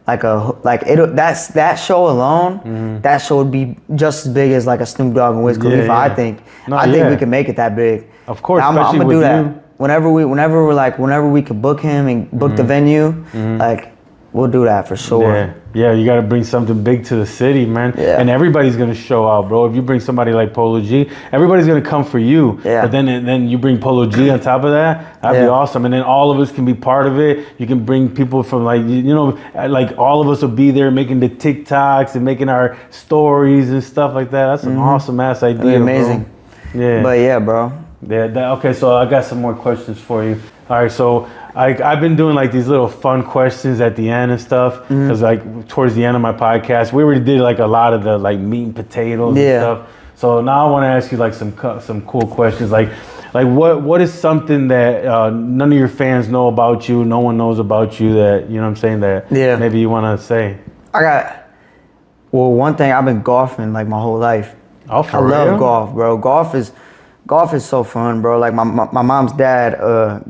that show alone. That show would be just as big as like a Snoop Dogg and Wiz Khalifa. I think. I think we can make it that big. Of course, I'm especially gonna with do that. you. Whenever we could book him and book the venue, like we'll do that for sure. Yeah, you got to bring something big to the city, man. Yeah. And everybody's gonna show out, bro. If you bring somebody like Polo G, everybody's gonna come for you. Yeah. But then you bring Polo G on top of that, that'd be awesome. And then all of us can be part of it. You can bring people from like like all of us will be there making the TikToks and making our stories and stuff like that. That's an awesome ass idea. That'd be amazing. Bro. Yeah. But yeah, bro. Yeah. Okay. So I got some more questions for you. All right. So I've been doing like these little fun questions at the end and stuff, because like towards the end of my podcast, we already did like a lot of the like meat and potatoes and stuff. So now I want to ask you like some cool questions, like what is something that none of your fans know about you, no one knows about you, that you know what I'm saying, that maybe you want to say? One thing, I've been golfing like my whole life. Oh, for I real? love golf, bro. Golf is so fun, bro. Like my mom's dad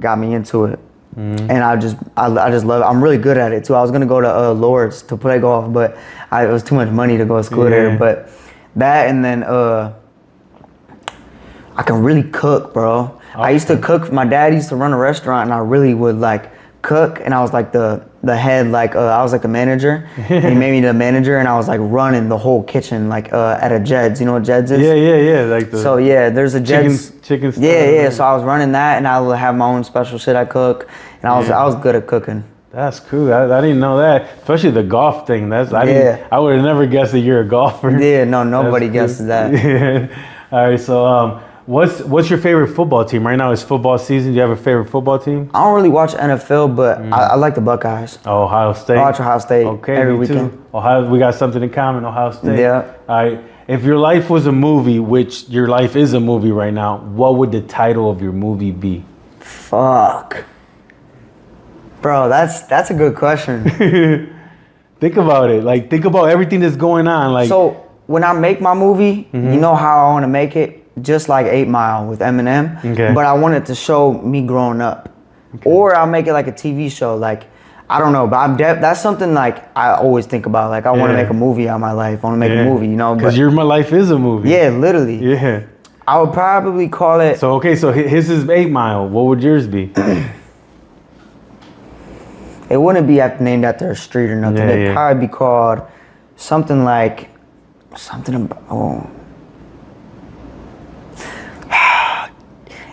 got me into it. And I just love it. I'm really good at it too. I was gonna go to Lord's to play golf, but it was too much money to go to school there. But that, and then I can really cook, bro. I used to cook. My dad used to run a restaurant, and I really would like cook. And I was like the head, like I was like the manager. And he made me the manager, and I was like running the whole kitchen, like at a Jed's. You know what Jed's is? Yeah. Like the there's a Jed's chicken stuff. Yeah. So I was running that, and I would have my own special shit I cook, and I was good at cooking. That's cool. I didn't know that, especially the golf thing. I would have never guessed that you're a golfer. Yeah, no, nobody guesses that. Yeah. All right, so what's your favorite football team right now? It's football season. Do you have a favorite football team? I don't really watch NFL, but I like the Buckeyes. Oh, Ohio State. I watch Ohio State every weekend. Too. Ohio, we got something in common. Ohio State. Yeah. All right. If your life was a movie, which your life is a movie right now, what would the title of your movie be? Fuck. Bro, that's a good question. Think about it. Like, think about everything that's going on. Like, so when I make my movie, you know how I want to make it? Just like 8 Mile with Eminem. Okay. But I want it to show me growing up. Okay. Or I'll make it like a TV show. Like, I don't know, but that's something like I always think about. Like, I want to make a movie out of my life. I want to make a movie, you know? Because my life is a movie. Yeah, literally. Yeah. I would probably call it... So his is 8 Mile. What would yours be? It wouldn't be named after a street or nothing. It'd probably be called something like...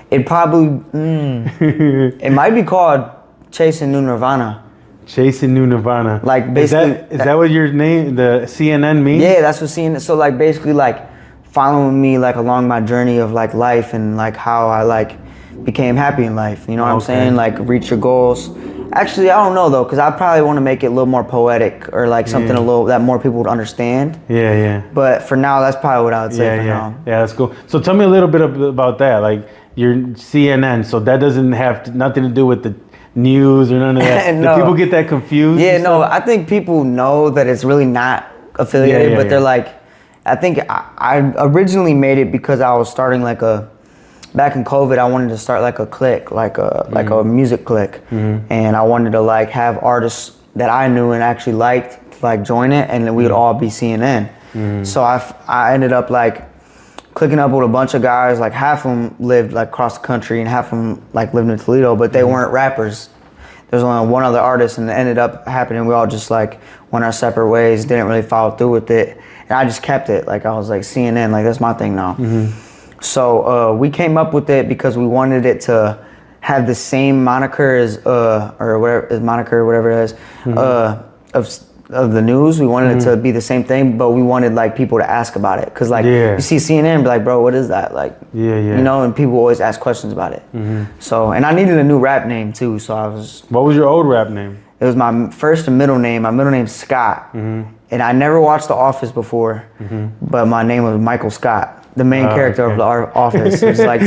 It probably... it might be called Chasing New Nirvana. Chasing New Nirvana. Like, basically... Is that what your name, the CNN means? Yeah, that's what CNN... So, like, basically, like, following me, like, along my journey of, like, life and, like, how I, like, became happy in life. You know what I'm saying? Like, reach your goals. Actually, I don't know though, because I probably want to make it a little more poetic or like something a little that more people would understand. Yeah, yeah. But for now, that's probably what I would say for now. Yeah, that's cool. So tell me a little bit about that. Like your CNN, so that doesn't have nothing to do with the news or none of that. No. Do people get that confused? Yeah, no, I think people know that it's really not affiliated, but they're like, I think I originally made it because I was starting like back in COVID, I wanted to start like a clique, like a music clique. And I wanted to like have artists that I knew and actually liked to like join it, and then we would all be CNN. So I ended up like clicking up with a bunch of guys, like half of them lived like across the country and half of them like lived in Toledo, but they weren't rappers. There's only one other artist, and it ended up happening. We all just like went our separate ways, didn't really follow through with it. And I just kept it. Like I was like CNN, like that's my thing now. So we came up with it because we wanted it to have the same moniker as or whatever is moniker, whatever it is, of the news. We wanted it to be the same thing, but we wanted like people to ask about it, because like you see CNN and be like, bro, what is that? Like, you know, and people always ask questions about it. So, and I needed a new rap name too, so I was. What was your old rap name? It was my first and middle name. My middle name's Scott, and I never watched The Office before, but my name was Michael Scott, the main character of The Office. It's like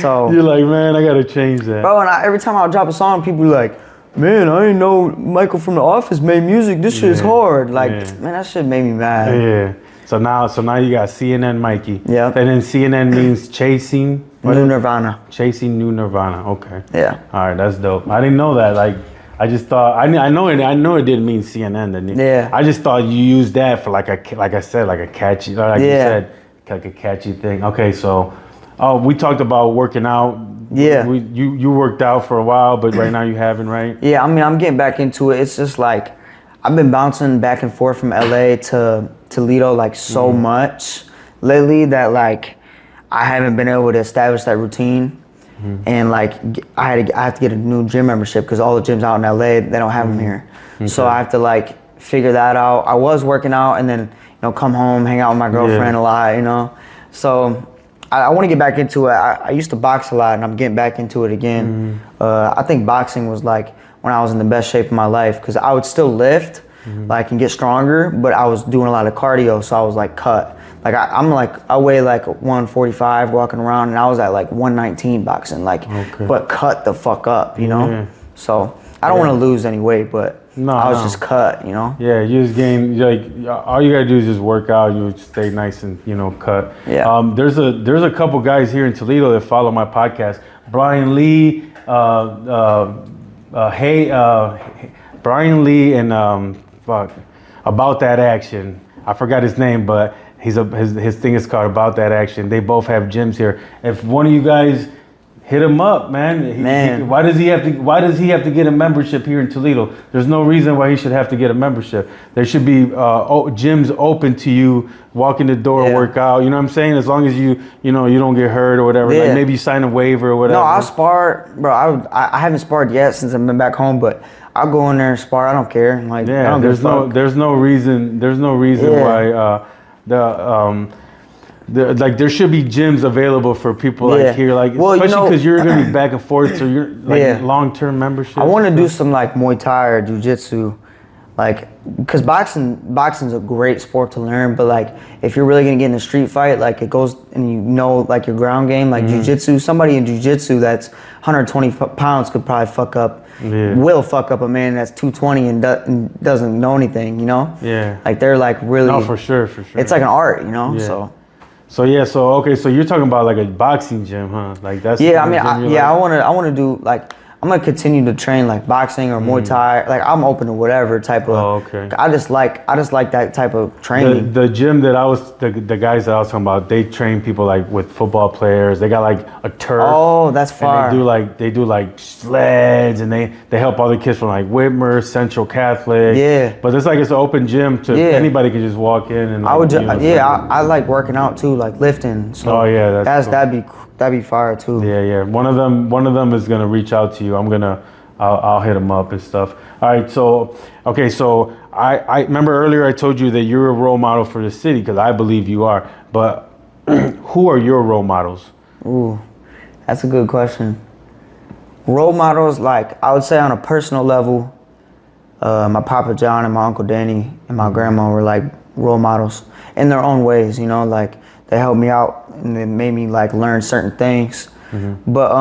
so. You're like, man, I gotta change that. Bro, and every time I would drop a song, people be like, man, I didn't know Michael from The Office made music. This shit is hard. Like, man, that shit made me mad. Yeah. So now you got CNN Mikey. Yeah. And then CNN means chasing New Nirvana. Chasing New Nirvana. Okay. Yeah. All right, that's dope. I didn't know that. Like, I just thought I know it didn't mean CNN. Didn't it? Yeah. I just thought you used that for like I said, like a catchy, like you said, like a catchy thing. Okay, so we talked about working out. Yeah. You worked out for a while, but right now you haven't, right? Yeah, I mean, I'm getting back into it. It's just like, I've been bouncing back and forth from LA to Toledo like so much lately that like, I haven't been able to establish that routine. And like, I have to get a new gym membership because all the gyms out in LA, they don't have them here. Okay. So I have to like figure that out. I was working out and then, you know, come home, hang out with my girlfriend a lot, you know? So I want to get back into it. I used to box a lot, and I'm getting back into it again. I think boxing was like when I was in the best shape of my life, because I would still lift, like, and get stronger, but I was doing a lot of cardio, so I was like cut. Like I weigh like 145 walking around, and I was at like 119 boxing, like, but cut the fuck up, you know? So I don't want to lose any weight, but I was just cut, you know? Yeah, you just gain, like, all you gotta do is just work out, you stay nice and, you know, cut. Yeah. There's a couple guys here in Toledo that follow my podcast. Brian Lee, Brian Lee and About That Action. I forgot his name, but his thing is called About That Action. They both have gyms here. If one of you guys hit him up, man. Why does he have to get a membership here in Toledo? There's no reason why he should have to get a membership. There should be gyms open to you. Walk in the door, work out. You know what I'm saying? As long as you don't get hurt or whatever. Like maybe you sign a waiver or whatever. No, I'll spar, bro. I haven't sparred yet since I've been back home, but I'll go in there and spar. I don't care. Like, I don't give a fuck. There's no reason why there should be gyms available for people like here, like, especially because you're gonna be back and forth, so you're like long-term membership. I want to do some like Muay Thai or Jiu-Jitsu, like, because boxing's a great sport to learn, but like if you're really gonna get in a street fight, like it goes and you know like your ground game, like Jiu-Jitsu. Somebody in Jiu-Jitsu that's 120 pounds could probably will fuck up a man that's 220 and doesn't know anything, you know? Yeah. Like they're like really. No, for sure. It's like an art, you know? Yeah. So you're talking about like a boxing gym, huh? Like that's I want to do like, I'm gonna continue to train like boxing or Muay Thai. Like I'm open to whatever type of. I just like that type of training. The gym that the guys that I was talking about, they train people like with football players. They got like a turf. Oh, that's far. And they do like sleds, and they help all the kids from like Whitmer, Central Catholic. Yeah. But it's an open gym to anybody can just walk in and. Like, I like working out too, like lifting. So that'd be fire too. Yeah. One of them is gonna reach out to you. I'll hit him up and stuff. All right. So I remember earlier I told you that you're a role model for the city, because I believe you are. But who are your role models? Ooh, that's a good question. Role models, like I would say on a personal level, my Papa John and my Uncle Danny and my grandma were like role models in their own ways, you know, like they helped me out and they made me like learn certain things. But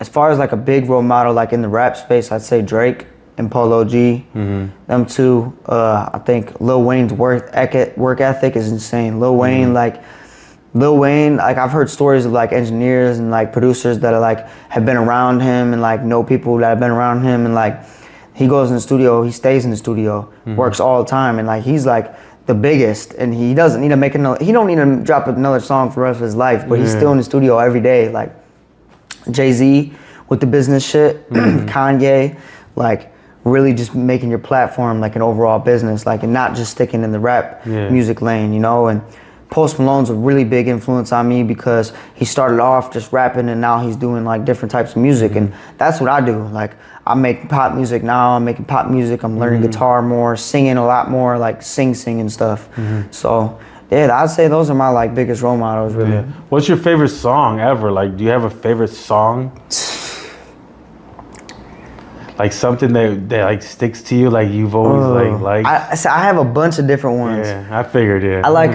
as far as like a big role model, like in the rap space, I'd say Drake and Polo G. Them two. I think Lil Wayne's work ethic is insane. Lil Wayne, like I've heard stories of like engineers and like producers that are like have been around him and like know people that have been around him, and like he goes in the studio, he stays in the studio, works all the time, and like he's like the biggest, and he doesn't need to make another, he don't need to drop another song for the rest of his life, but he's still in the studio every day. Like Jay-Z with the business shit, Kanye, like really just making your platform like an overall business, like, and not just sticking in the rap music lane, you know. And Post Malone's a really big influence on me because he started off just rapping and now he's doing like different types of music, and that's what I do. Like I make pop music now, I'm making pop music, I'm learning guitar more, singing a lot more, like sing and stuff. So yeah, I'd say those are my like biggest role models, really. What's your favorite song ever? Like, do you have a favorite song? Like something that like sticks to you, like you've always liked. I have a bunch of different ones. Yeah, I figured it. I like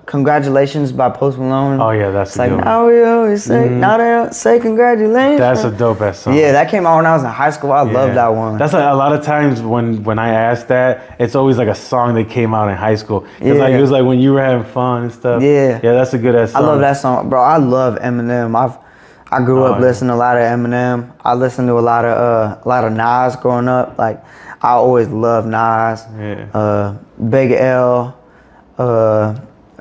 Congratulations by Post Malone. Oh yeah, that's it's like, now we always say, now they don't say congratulations. That's a dope ass song. Yeah, that came out when I was in high school. I love that one. That's like a lot of times when I ask that, it's always like a song that came out in high school. Cause like it was like when you were having fun and stuff. Yeah, that's a good ass song. I love that song, bro. I love Eminem. I grew up listening to a lot of Eminem. I listened to a lot of Nas growing up. Like I always loved Nas. Big L, A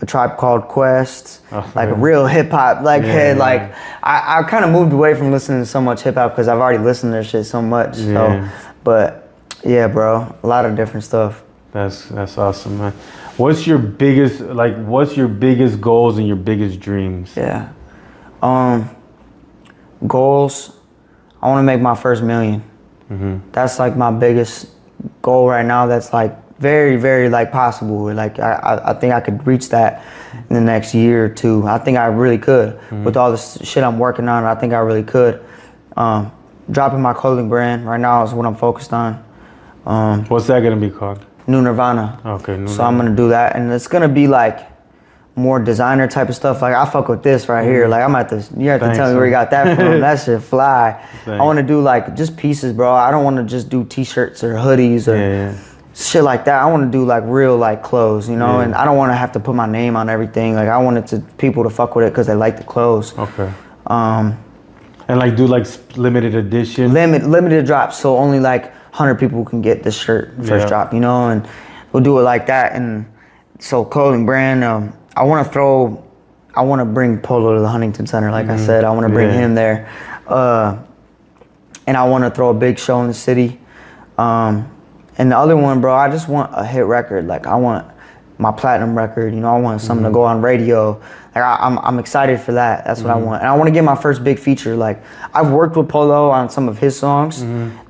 Tribe Called Quest, like a real hip hop head. Like I kind of moved away from listening to so much hip hop because I've already listened to their shit so much. So, but yeah, bro, a lot of different stuff. That's awesome, man. What's your biggest goals and your biggest dreams? Goals, I want to make my first million. That's like my biggest goal right now. That's like very, very like possible. Like I think I could reach that in the next year or two. I think I really could. With all this shit I'm working on, I think I really could. Dropping my clothing brand right now is what I'm focused on. What's that gonna be called? New Nirvana. Okay, So I'm gonna do that, and it's gonna be like more designer type of stuff. Like I fuck with this right here. Like you have to tell me where you got that from. That shit fly. I want to do like just pieces, bro. I don't want to just do t-shirts or hoodies or shit like that. I want to do like real like clothes, you know. And I don't want to have to put my name on everything. Like I want people to fuck with it because they like the clothes. Okay. And like do like limited edition. Limited drops, so only like 100 people can get this shirt first drop, you know. And we'll do it like that. And so clothing brand. I want to bring Polo to the Huntington Center, like I said. I want to bring him there. And I want to throw a big show in the city. And the other one, bro, I just want a hit record. Like, I want my platinum record, you know, I want something to go on radio. Like, I'm excited for that. That's what I want. And I want to get my first big feature. Like, I've worked with Polo on some of his songs.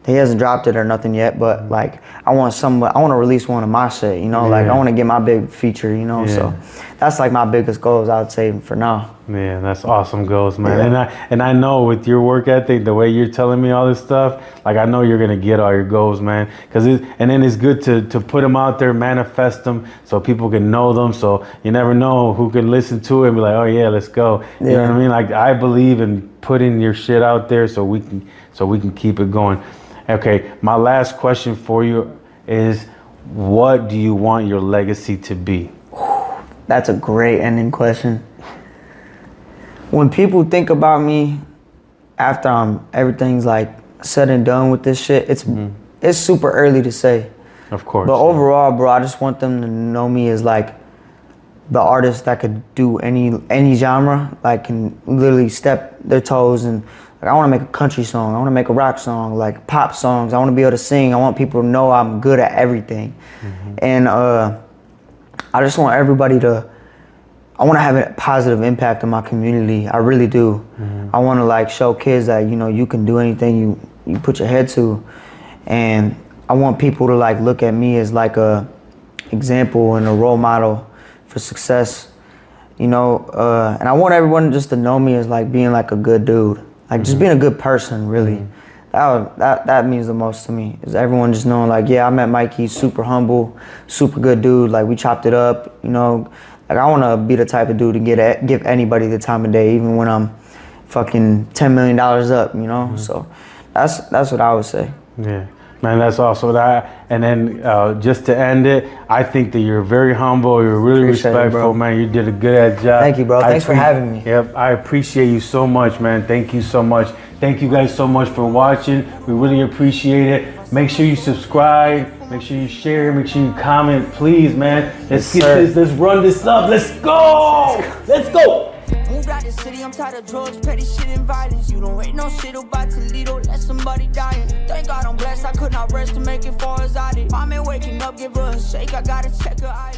He hasn't dropped it or nothing yet, but like, I want to release one of my shit, you know, like I want to get my big feature, you know, so that's like my biggest goals, I would say, for now. Yeah, that's awesome goals, man. And I know with your work ethic, the way you're telling me all this stuff, like I know you're gonna get all your goals, man. And then it's good to put them out there, manifest them, so people can know them. So you never know who can listen to it and be like, oh yeah, let's go. You know what I mean? Like I believe in putting your shit out there so we can keep it going. Okay, my last question for you is, what do you want your legacy to be? That's a great ending question. When people think about me after everything's like said and done with this shit, it's super early to say. Of course. But overall, bro, I just want them to know me as like the artist that could do any genre, like can literally step their toes. And like, I want to make a country song, I want to make a rock song, like pop songs. I want to be able to sing. I want people to know I'm good at everything. And I just want everybody I want to have a positive impact on my community. I really do. I want to like show kids that, you know, you can do anything you put your head to. And I want people to like look at me as like a example and a role model for success, you know. And I want everyone just to know me as like being like a good dude. like just being a good person, really. That means the most to me, is everyone just knowing like, yeah, I met Mikey, super humble, super good dude, like we chopped it up, you know. Like I want to be the type of dude to give anybody the time of day, even when I'm fucking $10 million up, you know. So that's what I would say. Yeah, man, that's awesome. And then just to end it, I think that you're very humble. You're really respectful, man. You did a good job. Thank you, bro. Thanks for having me. Yep, I appreciate you so much, man. Thank you so much. Thank you guys so much for watching. We really appreciate it. Make sure you subscribe. Make sure you share. Make sure you comment, please, man. Let's get this. Let's run this up. Let's go. Let's go. Moved out the city, I'm tired of drugs, petty shit and violence. You don't hate no shit about Toledo, let somebody dying. Thank God I'm blessed, I could not rest to make it far as I did. Mom ain't waking up, give her a shake, I gotta check her eye.